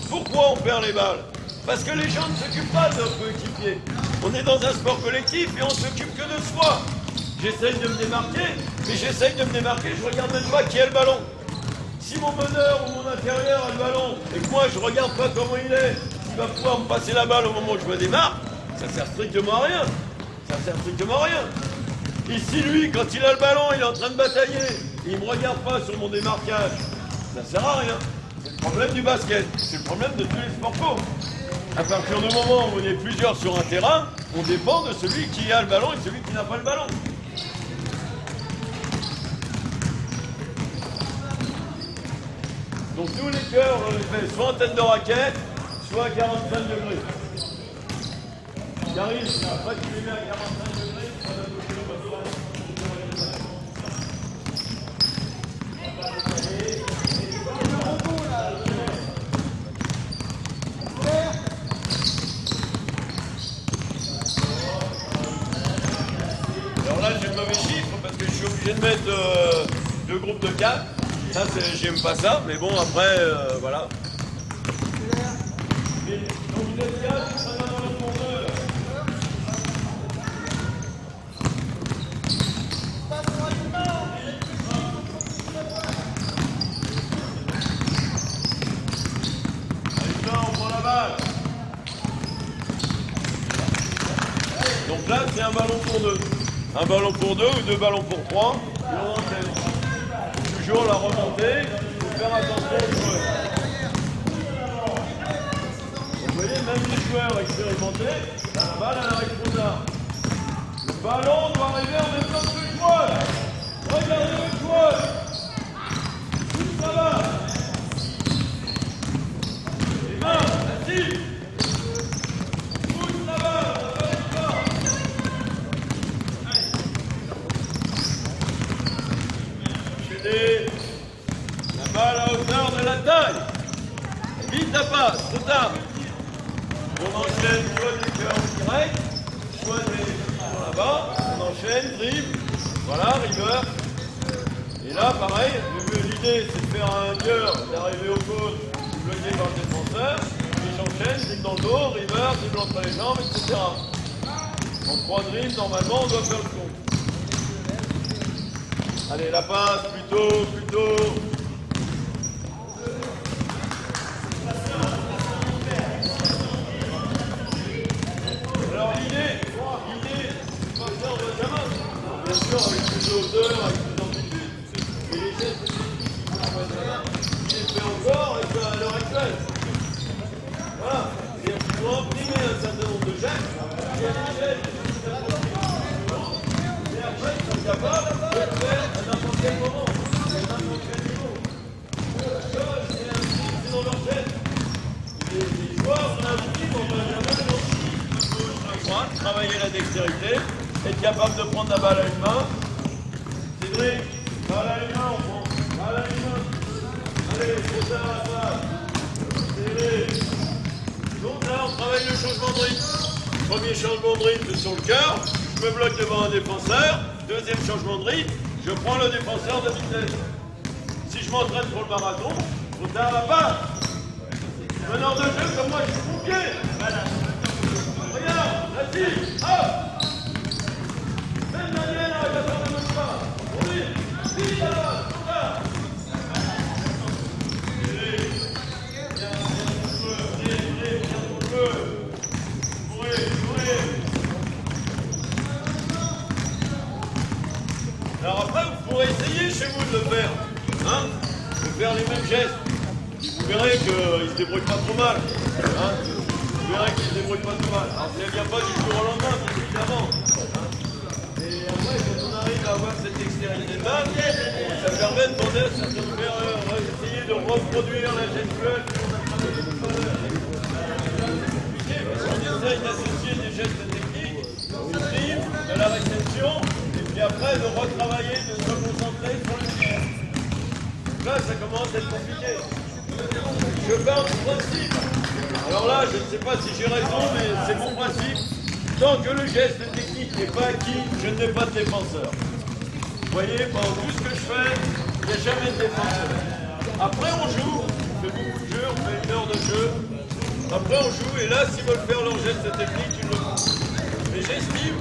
S2: Pourquoi on perd les balles? Parce que les gens ne s'occupent pas de leurs coéquipiers. On est dans un sport collectif et on s'occupe que de soi. J'essaye de me démarquer, mais j'essaye de me démarquer, je regarde même pas qui a le ballon. Si mon meneur ou mon intérieur a le ballon et que moi je regarde pas comment il est, il va pouvoir me passer la balle au moment où je me démarque, ça sert strictement à rien. Ça sert strictement à rien. Et si lui, quand il a le ballon, il est en train de batailler, il me regarde pas sur mon démarquage, ça sert à rien. C'est le problème du basket, c'est le problème de tous les sports co. À partir du moment où on est plusieurs sur un terrain, on dépend de celui qui a le ballon et celui qui n'a pas le ballon. Donc nous les cœurs, on les fait soit en tête de raquette, soit à 45 degrés. J'arrive, après tu les mets à 45 degrés, tu vas toucher le bâton. Alors là j'ai le mauvais chiffre parce que je suis obligé de mettre deux groupes de 4. Ça, j'aime pas ça, mais bon, après, voilà. Donc vous êtes 4, ça va dans le fond 2. Allez, là, on prend la balle. Donc là, c'est un ballon pour 2. Un ballon pour 2 ou 2 ballons pour 3. Et on enchaîne. Toujours la remontée, il faut faire attention aux joueurs. Vous voyez, même les joueurs expérimentés, la balle elle arrive trop tard. Le ballon doit arriver en même temps que le joueur. Regardez le joueur. Tout ça va. Les mains, assis. Pousse la balle, ça va les corps. La balle à hauteur de la taille. Vite la passe, trop tard. On enchaîne soit des cœurs directs, soit des sur là-bas. On enchaîne, dribble. Voilà, river. Et là, pareil, l'idée c'est de faire un cœur, d'arriver au côte, bloqué par le défenseur. Et j'enchaîne, dribble dans le dos, river, dribble entre les jambes, etc. En 3 drills, normalement, on doit faire le compte. Allez, la passe, plutôt. Alors l'idée, c'est pas faire Benjamin. Bien sûr, avec plus de hauteur, avec plus d'amplitude. Mais les gestes, il les fait encore et à l'heure actuelle. Voilà. C'est-à-dire qu'il faut imprimer un certain nombre de gestes. Et après, ils sont capables de le faire à n'importe quel moment, à n'importe quel niveau. C'est dans leur geste. Les joueurs sont invités pour Benjamin travailler la dextérité, être capable de prendre la balle à une main. Cédric, balle à une main, on prend. Balle à une main. Allez, c'est ça la balle. Cédric. Donc là, on travaille le changement de rythme. Premier changement de rythme sur le cœur, je me bloque devant un défenseur. Deuxième changement de rythme, je prends le défenseur de vitesse. Si je m'entraîne pour le marathon, faut faire la balle. Meneur de jeu comme moi, je suis pompier. Regarde, la fille, hop. Même Daniel arrive à faire le même pas. Oui, vite là, là. Alors après, vous pourrez essayer chez vous de le faire, hein, de faire les mêmes gestes. Vous verrez qu'il ne se débrouille pas trop mal. Hein. Vous verrez qu'il ne se débrouille pas trop mal. Alors ça ne vient pas du jour au lendemain, bien évidemment. Hein. Et après, quand on arrive à avoir cette dextérité de base, ça permet de demander à certaines erreurs. On va essayer de reproduire la gestuelle qu'on a travaillé tout à l'heure. On essaye d'associer des gestes techniques, du rythme, de la réception, et puis après de retravailler, de se concentrer sur le tir. Là, ça commence à être compliqué. Je parle du principe. Alors là, je ne sais pas si j'ai raison, mais c'est mon principe. Tant que le geste technique n'est pas acquis, je n'ai pas de défenseur. Vous voyez, pendant tout ce que je fais, il n'y a jamais de défenseur. Après, on joue, on fait beaucoup de jeux, on fait une heure de jeu. Après, on joue, et là, s'ils veulent faire leur geste technique, ils le font. Mais j'estime,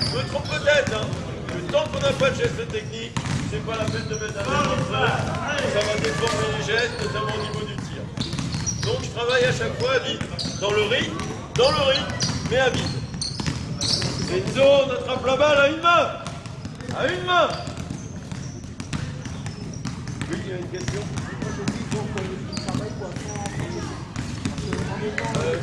S2: je me trompe peut-être, hein, que tant qu'on n'a pas de geste technique, c'est pas la peine de mettre un défenseur. Ça va déformer les gestes, notamment au niveau du tir. Donc, je travaille à chaque fois à vide, dans le rythme, mais à vide. Enzo, on attrape la balle à une main. À une main. Oui, il y a une question.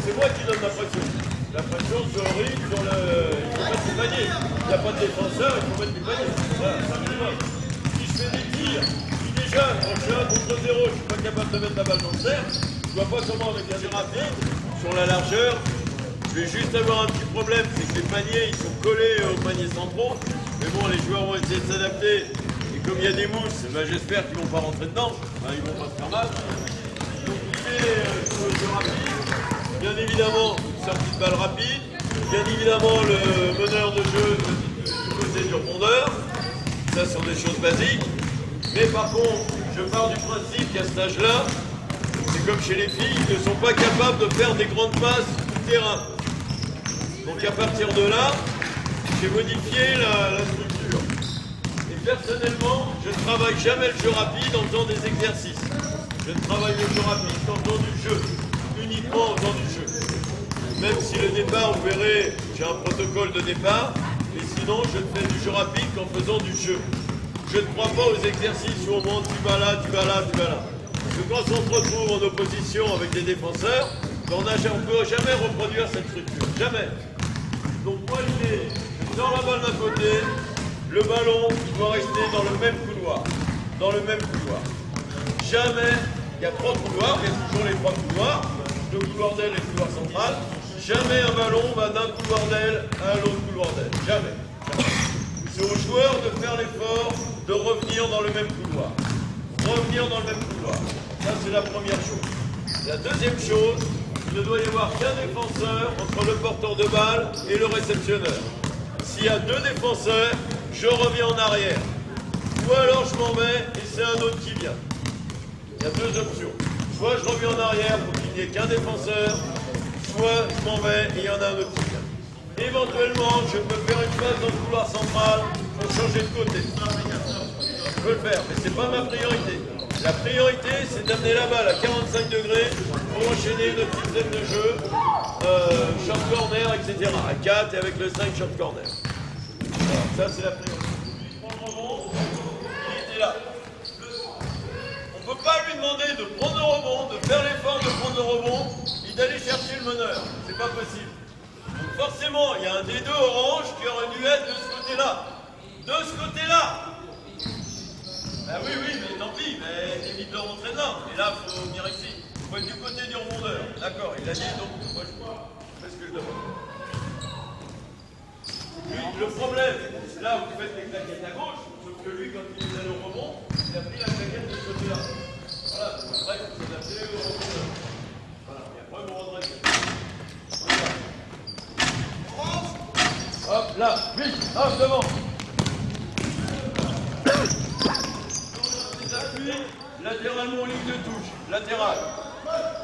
S2: C'est moi qui donne la pression. La pression sur le rythme, sur le... il faut mettre du panier. Il n'y a pas de défenseur, il faut mettre du panier. Voilà, c'est un minimum. Si je fais des tirs, si déjà, quand je suis 1 contre 0, je ne suis pas capable de mettre la balle dans le cercle, je ne vois pas comment avec un tir rapide, sur la largeur, je vais juste avoir un petit problème, c'est que les paniers, ils sont collés aux paniers centraux. Mais bon, les joueurs vont essayer de s'adapter. Et comme il y a des mousses, ben, j'espère qu'ils ne vont pas rentrer dedans. Ben, ils ne vont pas se faire mal. Donc l'idée, sur le jeu rapide, bien évidemment, une sortie de balle rapide. Bien évidemment, le meneur de jeu du côté du rebondeur. Ça, ce sont des choses basiques. Mais par contre, je pars du principe qu'à cet âge-là, c'est comme chez les filles, ils ne sont pas capables de faire des grandes passes tout terrain. Donc à partir de là, j'ai modifié la structure. Et personnellement, je ne travaille jamais le jeu rapide en faisant des exercices. Je ne travaille le jeu rapide qu'en faisant du jeu, uniquement en faisant du jeu. Même si le départ, vous verrez, j'ai un protocole de départ, mais sinon je ne fais du jeu rapide qu'en faisant du jeu. Je ne crois pas aux exercices où on monte, tu vas là, tu vas là, tu vas là. Parce que quand on se retrouve en opposition avec des défenseurs, on ne peut jamais reproduire cette structure. Jamais. Donc moi l'idée, je sors la balle d'un côté, le ballon doit rester dans le même couloir. Dans le même couloir. Jamais, il y a 3 couloirs, il y a toujours les 3 couloirs, le couloir d'aile et le couloir central. Jamais un ballon va d'un couloir d'aile à l'autre couloir d'aile. Jamais. C'est aux joueurs de faire l'effort de revenir dans le même couloir. Revenir dans le même couloir. Ça, c'est la première chose. La deuxième chose, il ne doit y avoir qu'un défenseur entre le porteur de balle et le réceptionneur. S'il y a 2 défenseurs, je reviens en arrière. Ou alors je m'en vais et c'est un autre qui vient. Il y a 2 options. Soit je reviens en arrière pour qu'il n'y ait qu'un défenseur, soit je m'en vais et il y en a un autre qui vient. Éventuellement, je peux faire une phase dans le couloir central pour changer de côté. Je peux le faire, mais c'est pas ma priorité. La priorité, c'est d'amener la balle à 45 degrés pour enchaîner une petite zone de jeu, short corner, etc. À 4 et avec le 5 short corner. Alors, ça, c'est la priorité. Il prend le rebond, il était là. On ne peut pas lui demander de prendre le rebond, de faire l'effort de prendre le rebond et d'aller chercher le meneur. C'est pas possible. Donc forcément, il y a un des deux orange qui aurait dû être de ce côté-là. De ce côté-là. Ben oui, mais tant pis, mais évite de rentrer dedans. Et là, il faut venir ici. Il faut être du côté du rebondeur. D'accord, il a dit, donc moi je fais ce que je demande. Lui, le problème, c'est là où vous faites les claquettes à gauche, sauf que lui, quand il est allé au rebond, il a pris la claquette de ce côté-là. Voilà, donc après, il faut s'adapter au rebondeur. Voilà, et après, vous redressez. Voilà. Hop, là, vite, hop, devant. Latéralement en ligne de touche, latéral.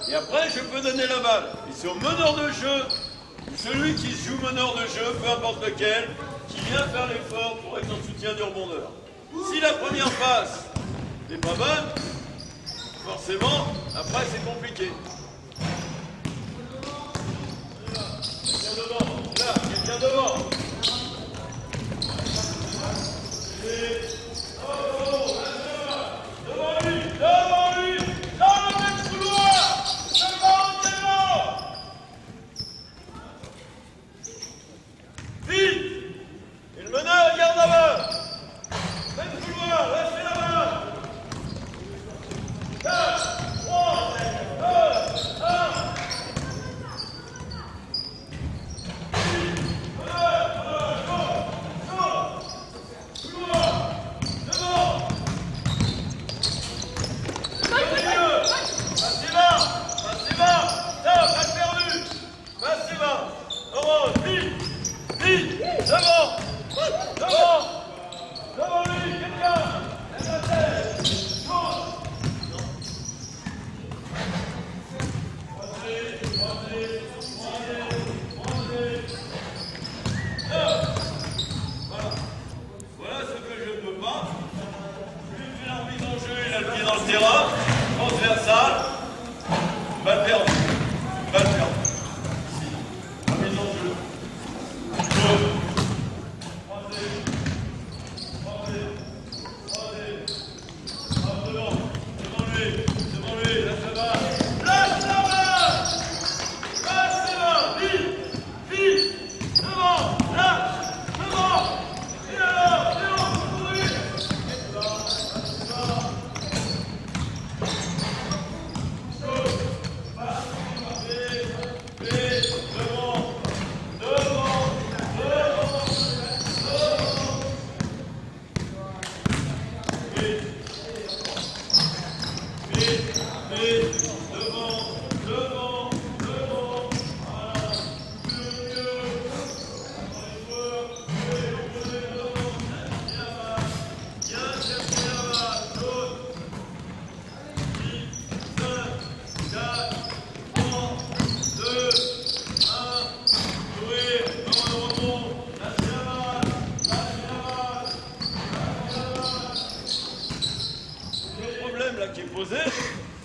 S2: Et après, je peux donner la balle. Et c'est au meneur de jeu, celui qui joue meneur de jeu, peu importe lequel, qui vient faire l'effort pour être en soutien du rebondeur. Si la première passe n'est pas bonne, forcément, après c'est compliqué. Quelqu'un devant, là, quelqu'un devant.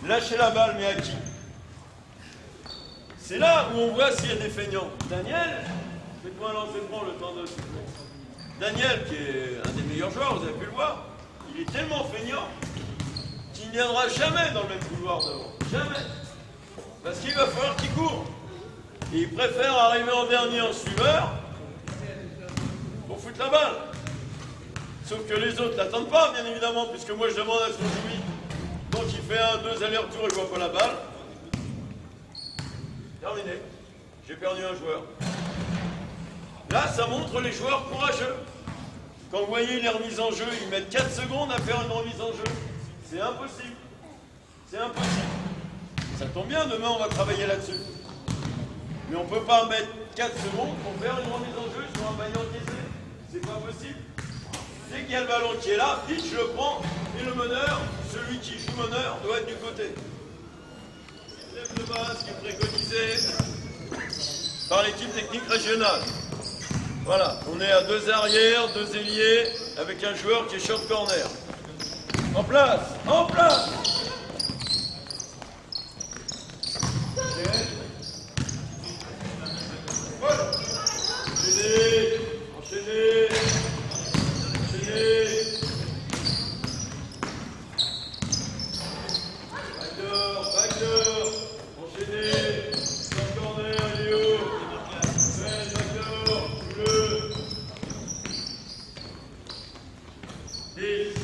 S2: Lâcher la balle, mais à qui? C'est là où on voit s'il y a des feignants. Daniel, faites-moi un lancer franc le temps de... Daniel, qui est un des meilleurs joueurs, vous avez pu le voir, il est tellement feignant qu'il ne viendra jamais dans le même couloir devant. Jamais. Parce qu'il va falloir qu'il court. Et il préfère arriver en dernier en suiveur pour foutre la balle. Sauf que les autres n'attendent pas, bien évidemment, puisque moi je demande à ce qu'on joue vite. Donc il fait 1-2 allers-retours et il ne voit pas la balle. Terminé. J'ai perdu un joueur. Là, ça montre les joueurs courageux. Quand vous voyez les remises en jeu, ils mettent 4 secondes à faire une remise en jeu. C'est impossible. C'est impossible. Ça tombe bien, demain on va travailler là-dessus. Mais on ne peut pas mettre 4 secondes pour faire une remise en jeu sur un ballon encaissé. C'est pas possible. Dès qu'il y a le ballon qui est là, vite je le prends, et le meneur, celui qui joue meneur, doit être du côté. Système de base qui est préconisé par l'équipe technique régionale. Voilà, on est à 2 arrières, 2 ailiers, avec un joueur qui est short corner. En place, en place. Enchaînez, enchaînez, enchaînez. Backdoor, enchaînez, short corner, il est haut. Backdoor, bleu. Vite.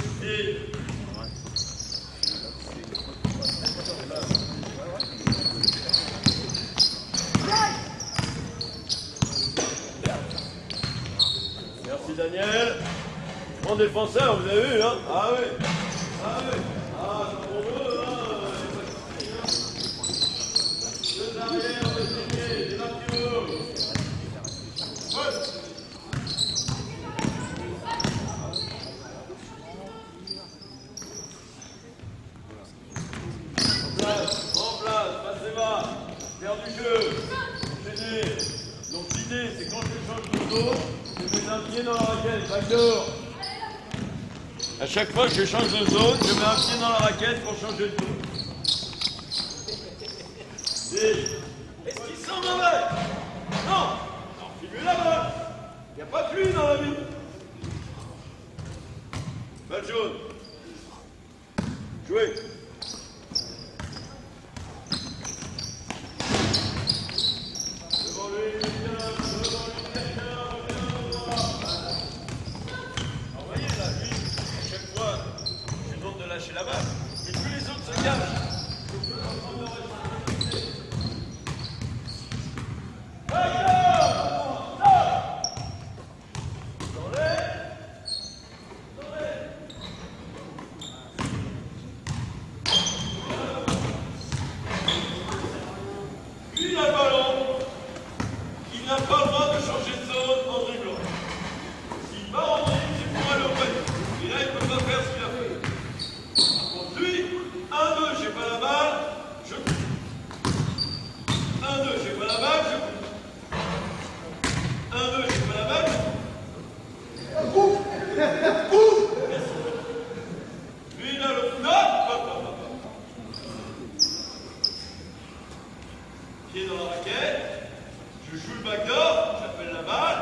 S2: Merci Daniel. Grand défenseur, vous avez vu, hein? Ah oui. Ah oui. Ah, c'est pour eux, hein? Deux arrières, deux ailiers, des marqueurs. Ouais. En place, passez bas, faire du jeu, enchaîner. Donc l'idée, c'est quand je change de dos, je mets un pied dans la raquette, backdoor. À chaque fois que je change de zone, je mets un pied dans la raquette pour changer de dos. Est-ce qu'il sent mauvais? Non. Filez la balle. Il n'y a pas de pluie dans la vie. Balle jaune. Jouez. Devant lui, quelqu'un, alors, voyez là, lui, à chaque fois, je lui demande de lâcher la balle, et plus les autres se cachent. Lui, il a le ballon, il n'a pas le droit de changer de zone en dribblant. S'il va en dribble, c'est pour aller au panier. Et là, il ne peut pas faire ce qu'il a fait. Par contre, lui, 1-2, j'ai pas la balle, je coupe. 1-2, j'ai pas la balle, je coupe. 1-2, j'ai pas la balle, je coupe. Lui, il a le coup pied dans la raquette, je joue le backdoor, j'appelle la balle,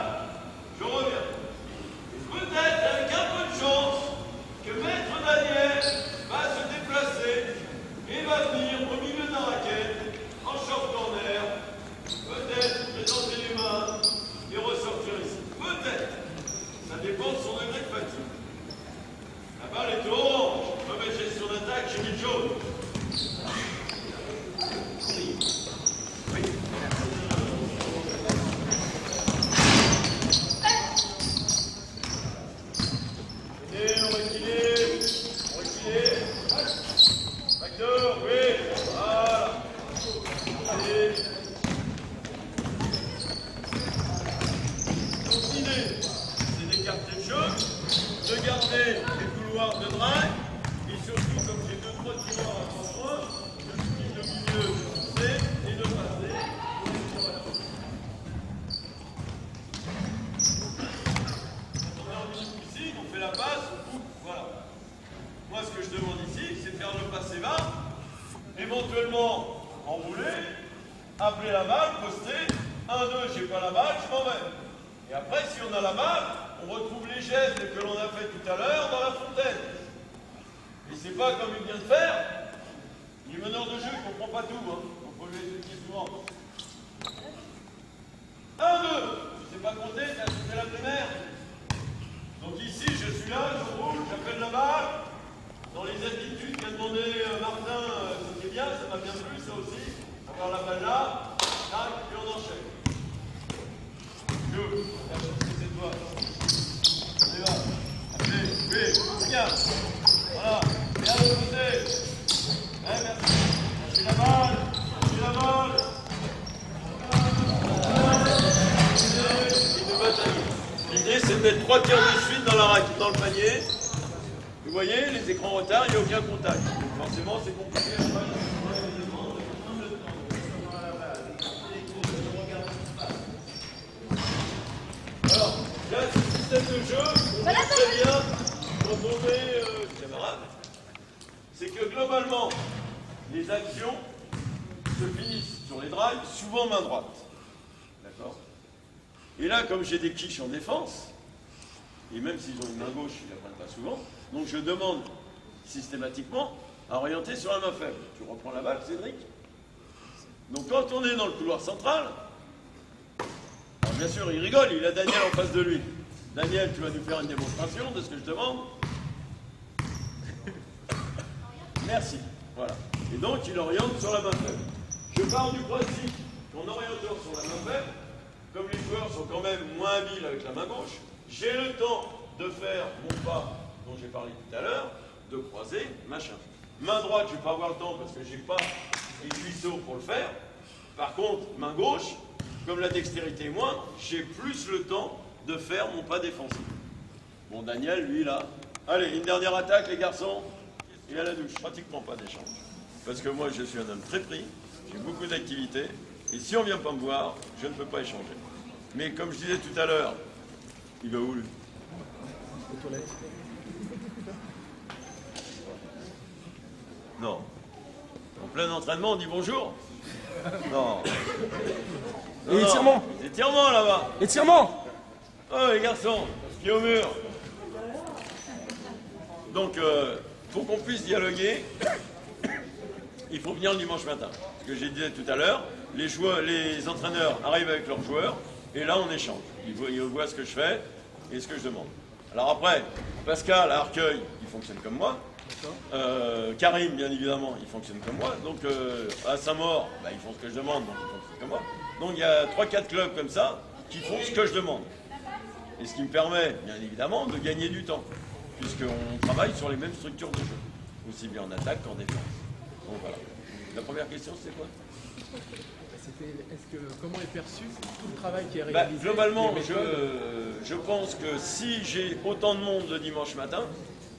S2: je reviens. Et peut-être, avec un peu de chance, que Maître Daniel va se déplacer et va venir au milieu de la raquette, en short corner, peut-être présenter les mains et ressortir ici. Peut-être. Ça dépend de son degré de fatigue. La balle est orange, mauvaise gestion d'attaque, j'ai mis le jaune. Backdoor, oui, voilà. Allez. Donc l'idée, c'est d'écarter le jeu, de garder les couloirs de drive, et surtout, comme j'ai 2-3 tireurs à 3 points, je finis le milieu de pousser et de passer. Quand on est en milieu ici, on fait la passe, on coupe, voilà. Moi, ce que je demande ici, c'est de faire le passer bas, éventuellement enrouler, appeler la balle, poster, 1-2, j'ai pas la balle, je m'en vais. Et après, si on a la balle, on retrouve les gestes que l'on a fait tout à l'heure dans la fontaine. Et c'est pas comme il vient de faire, il est meneur de jeu, il comprend pas tout, hein. Il faut lui expliquer souvent. 1-2, je sais pas compter, c'est la primaire. Donc ici, je suis là, je roule, j'appelle la balle. Dans les attitudes qu'a demandé Martin, c'était bien, ça m'a bien plu, ça aussi. Avoir la balle là, tac, et on enchaîne. Go, la chance, c'est toi. On y va. Allez, oui, regarde. Voilà, bien de l'autre côté. Ouais, merci. Lâchez la balle, lâchez la balle. L'idée, c'est de mettre 3 tirs de suite dans le panier. Vous voyez, les écrans retard, il n'y a aucun contact. Donc forcément, c'est compliqué. Alors, demander, camarades, c'est que globalement, les actions se finissent sur les drives, souvent main droite. D'accord? Et là, comme j'ai des quiches en défense, et même s'ils ont une main gauche, ils ne la prennent pas souvent, donc je demande systématiquement à orienter sur la main faible. Tu reprends la balle, Cédric? Donc quand on est dans le couloir central, alors bien sûr il rigole, il a Daniel en face de lui. Daniel, tu vas nous faire une démonstration de ce que je demande? Merci. Voilà. Et donc il oriente sur la main faible. Je pars du principe qu'en orientant sur la main faible, comme les joueurs sont quand même moins habiles avec la main gauche, j'ai le temps de faire mon pas dont j'ai parlé tout à l'heure, de croiser, machin. Main droite, je ne vais pas avoir le temps parce que je n'ai pas les cuisseaux pour le faire. Par contre, main gauche, comme la dextérité est moins, j'ai plus le temps de faire mon pas défensif. Bon, Daniel, lui, là. Allez, une dernière attaque, les garçons. Et à la douche. Pratiquement pas d'échange. Parce que moi, je suis un homme très pris. J'ai beaucoup d'activités. Et si on ne vient pas me voir, je ne peux pas échanger. Mais comme je disais tout à l'heure, il va où, lui?
S1: Aux toilettes.
S2: Non. En plein entraînement, on dit bonjour? Non.
S1: Et étirement.
S2: Étirement, là-bas.
S1: Étirement.
S2: Oh, les garçons, pied au mur. Donc, pour qu'on puisse dialoguer, il faut venir le dimanche matin. Ce que j'ai dit tout à l'heure, les entraîneurs arrivent avec leurs joueurs, et là, on échange. Ils voient ce que je fais et ce que je demande. Alors après, Pascal à Arcueil, il fonctionne comme moi. Karim, bien évidemment, il fonctionne comme moi. Donc, à Saint-Maur, bah, ils font ce que je demande, donc ils fonctionnent comme moi. Donc, il y a 3-4 clubs comme ça qui font ce que je demande. Et ce qui me permet, bien évidemment, de gagner du temps, puisqu'on travaille sur les mêmes structures de jeu, aussi bien en attaque qu'en défense. Donc voilà. La première question, c'était quoi?
S1: Comment est perçu tout le travail qui est
S2: Bah,
S1: réalisé?
S2: globalement, je pense que si j'ai autant de monde le dimanche matin,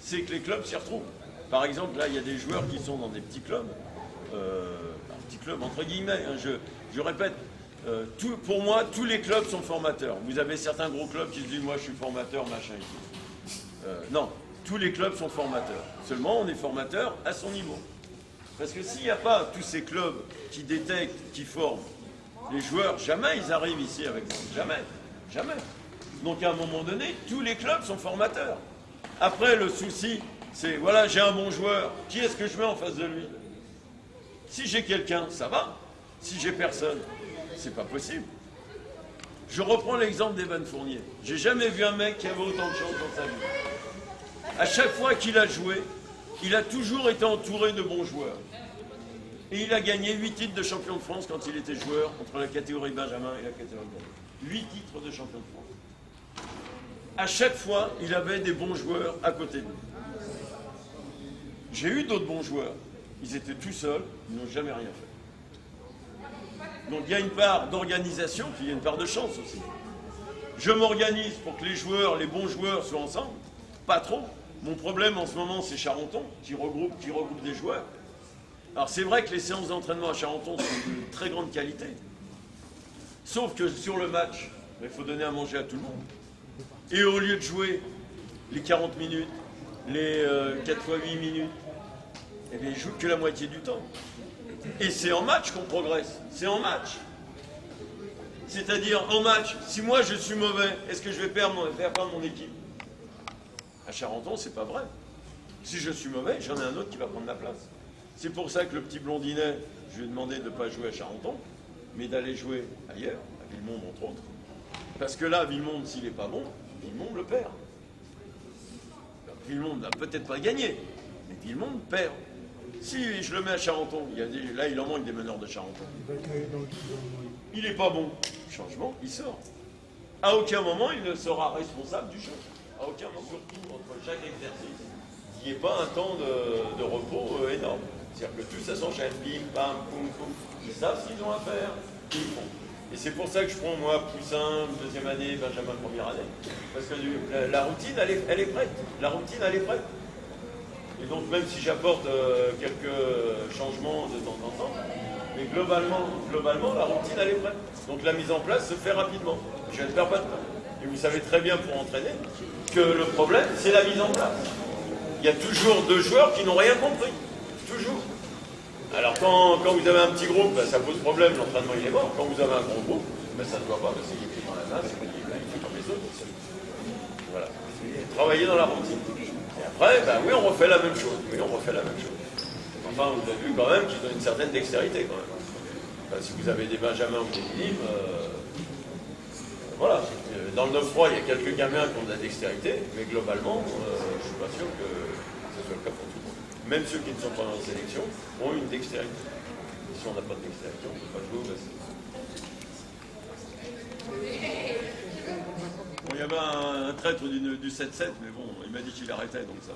S2: c'est que les clubs s'y retrouvent. Par exemple, là, il y a des joueurs qui sont dans des petits clubs, petits clubs entre guillemets, hein, je répète, pour moi, tous les clubs sont formateurs. Vous avez certains gros clubs qui se disent, moi je suis formateur, machin et tout. Non, tous les clubs sont formateurs. Seulement, on est formateur à son niveau. Parce que s'il n'y a pas tous ces clubs qui détectent, qui forment, les joueurs, jamais ils arrivent ici avec moi. Jamais. Jamais. Donc à un moment donné, tous les clubs sont formateurs. Après, le souci, c'est, voilà, j'ai un bon joueur, qui est-ce que je mets en face de lui? Si j'ai quelqu'un, ça va. Si j'ai personne, c'est pas possible. Je reprends l'exemple d'Evan Fournier. J'ai jamais vu un mec qui avait autant de chance dans sa vie. À chaque fois qu'il a joué, il a toujours été entouré de bons joueurs. Et il a gagné 8 titres de champion de France quand il était joueur, entre la catégorie Benjamin et la catégorie Benjamin. 8 titres de champion de France. À chaque fois, il avait des bons joueurs à côté de lui. J'ai eu d'autres bons joueurs. Ils étaient tout seuls, ils n'ont jamais rien fait. Donc il y a une part d'organisation, puis il y a une part de chance aussi. Je m'organise pour que les joueurs, les bons joueurs soient ensemble, pas trop. Mon problème en ce moment, c'est Charenton, qui regroupe des joueurs. Alors c'est vrai que les séances d'entraînement à Charenton sont de très grande qualité. Sauf que sur le match, il faut donner à manger à tout le monde. Et au lieu de jouer les 40 minutes, les 4 fois 8 minutes, eh bien, ils ne jouent que la moitié du temps. Et c'est en match qu'on progresse. C'est en match. C'est-à-dire, en match, si moi je suis mauvais, est-ce que je vais perdre mon équipe? À Charenton, c'est pas vrai. Si je suis mauvais, j'en ai un autre qui va prendre ma place. C'est pour ça que le petit blondinet, je lui ai demandé de ne pas jouer à Charenton, mais d'aller jouer ailleurs, à Villemomble entre autres. Parce que là, Villemomble, s'il n'est pas bon, Villemomble le perd. Alors, Villemomble n'a peut-être pas gagné, mais Villemomble perd. Si je le mets à Charenton, là il en manque des meneurs de Charenton. Il n'est pas bon. Changement, il sort. À aucun moment, il ne sera responsable du jeu. À aucun moment. Surtout entre chaque exercice, il n'y ait pas un temps de repos énorme. C'est-à-dire que tout ça s'enchaîne. Bim, bam, poum, poum. Ils savent ce qu'ils ont à faire. Ils font. Et c'est pour ça que je prends, moi, Poussin, deuxième année, Benjamin, première année. Parce que la routine, elle est prête. La routine, elle est prête. Et donc, même si j'apporte quelques changements de temps en temps, mais globalement, la routine, elle est prête. Donc, la mise en place se fait rapidement. Je ne perds pas de temps. Et vous savez très bien, pour entraîner, que le problème, c'est la mise en place. il y a toujours 2 joueurs qui n'ont rien compris. Toujours. Alors quand vous avez un petit groupe, ben, ça pose problème, l'entraînement il est mort. Quand vous avez un gros groupe, ben, ça ne se voit pas, ben, c'est qui est dans la main, c'est qui fait comme les autres. Voilà. Travailler dans la routine. Et après, ben, oui, on refait la même chose. Oui, on refait la même chose. Enfin, vous avez vu quand même qu'ils ont une certaine dextérité quand même. Enfin, si vous avez des benjamins ou des minimes, voilà. Dans le 9-3, il y a quelques gamins qui ont de la dextérité, mais globalement, je ne suis pas sûr que ce soit le cas pour tout le monde. Même ceux qui ne sont pas dans la sélection ont une dextérité. Et si on n'a pas de dextérité, on ne peut pas jouer au basket. Bon, il y avait un traître du 7-7, mais bon, il m'a dit qu'il arrêtait, donc ça.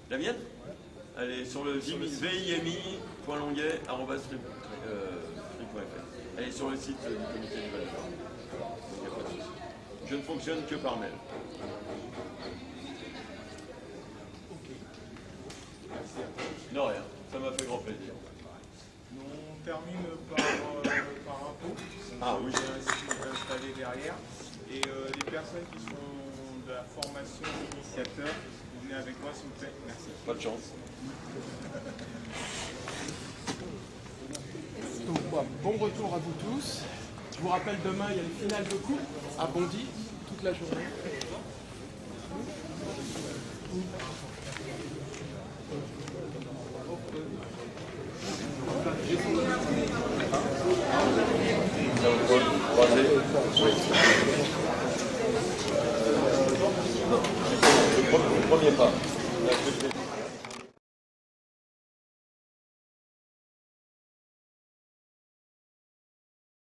S2: La mienne? Elle est sur le vimi.longuet@free.fr. Elle est sur le site du comité du Val-de-Marne. Il n'y a pas de souci. Je ne fonctionne que par mail. Non, rien. Ça m'a fait grand plaisir.
S5: On termine par un pot.
S2: Ah oui.
S5: Installé derrière. Et les personnes qui sont de la formation initiateur, vous venez avec moi s'il vous plaît. Merci.
S2: Pas de chance.
S1: Donc, bon retour à vous tous. Je vous rappelle, demain, il y a les finales de coupe à Bondy, toute la journée.
S2: Le premier pas.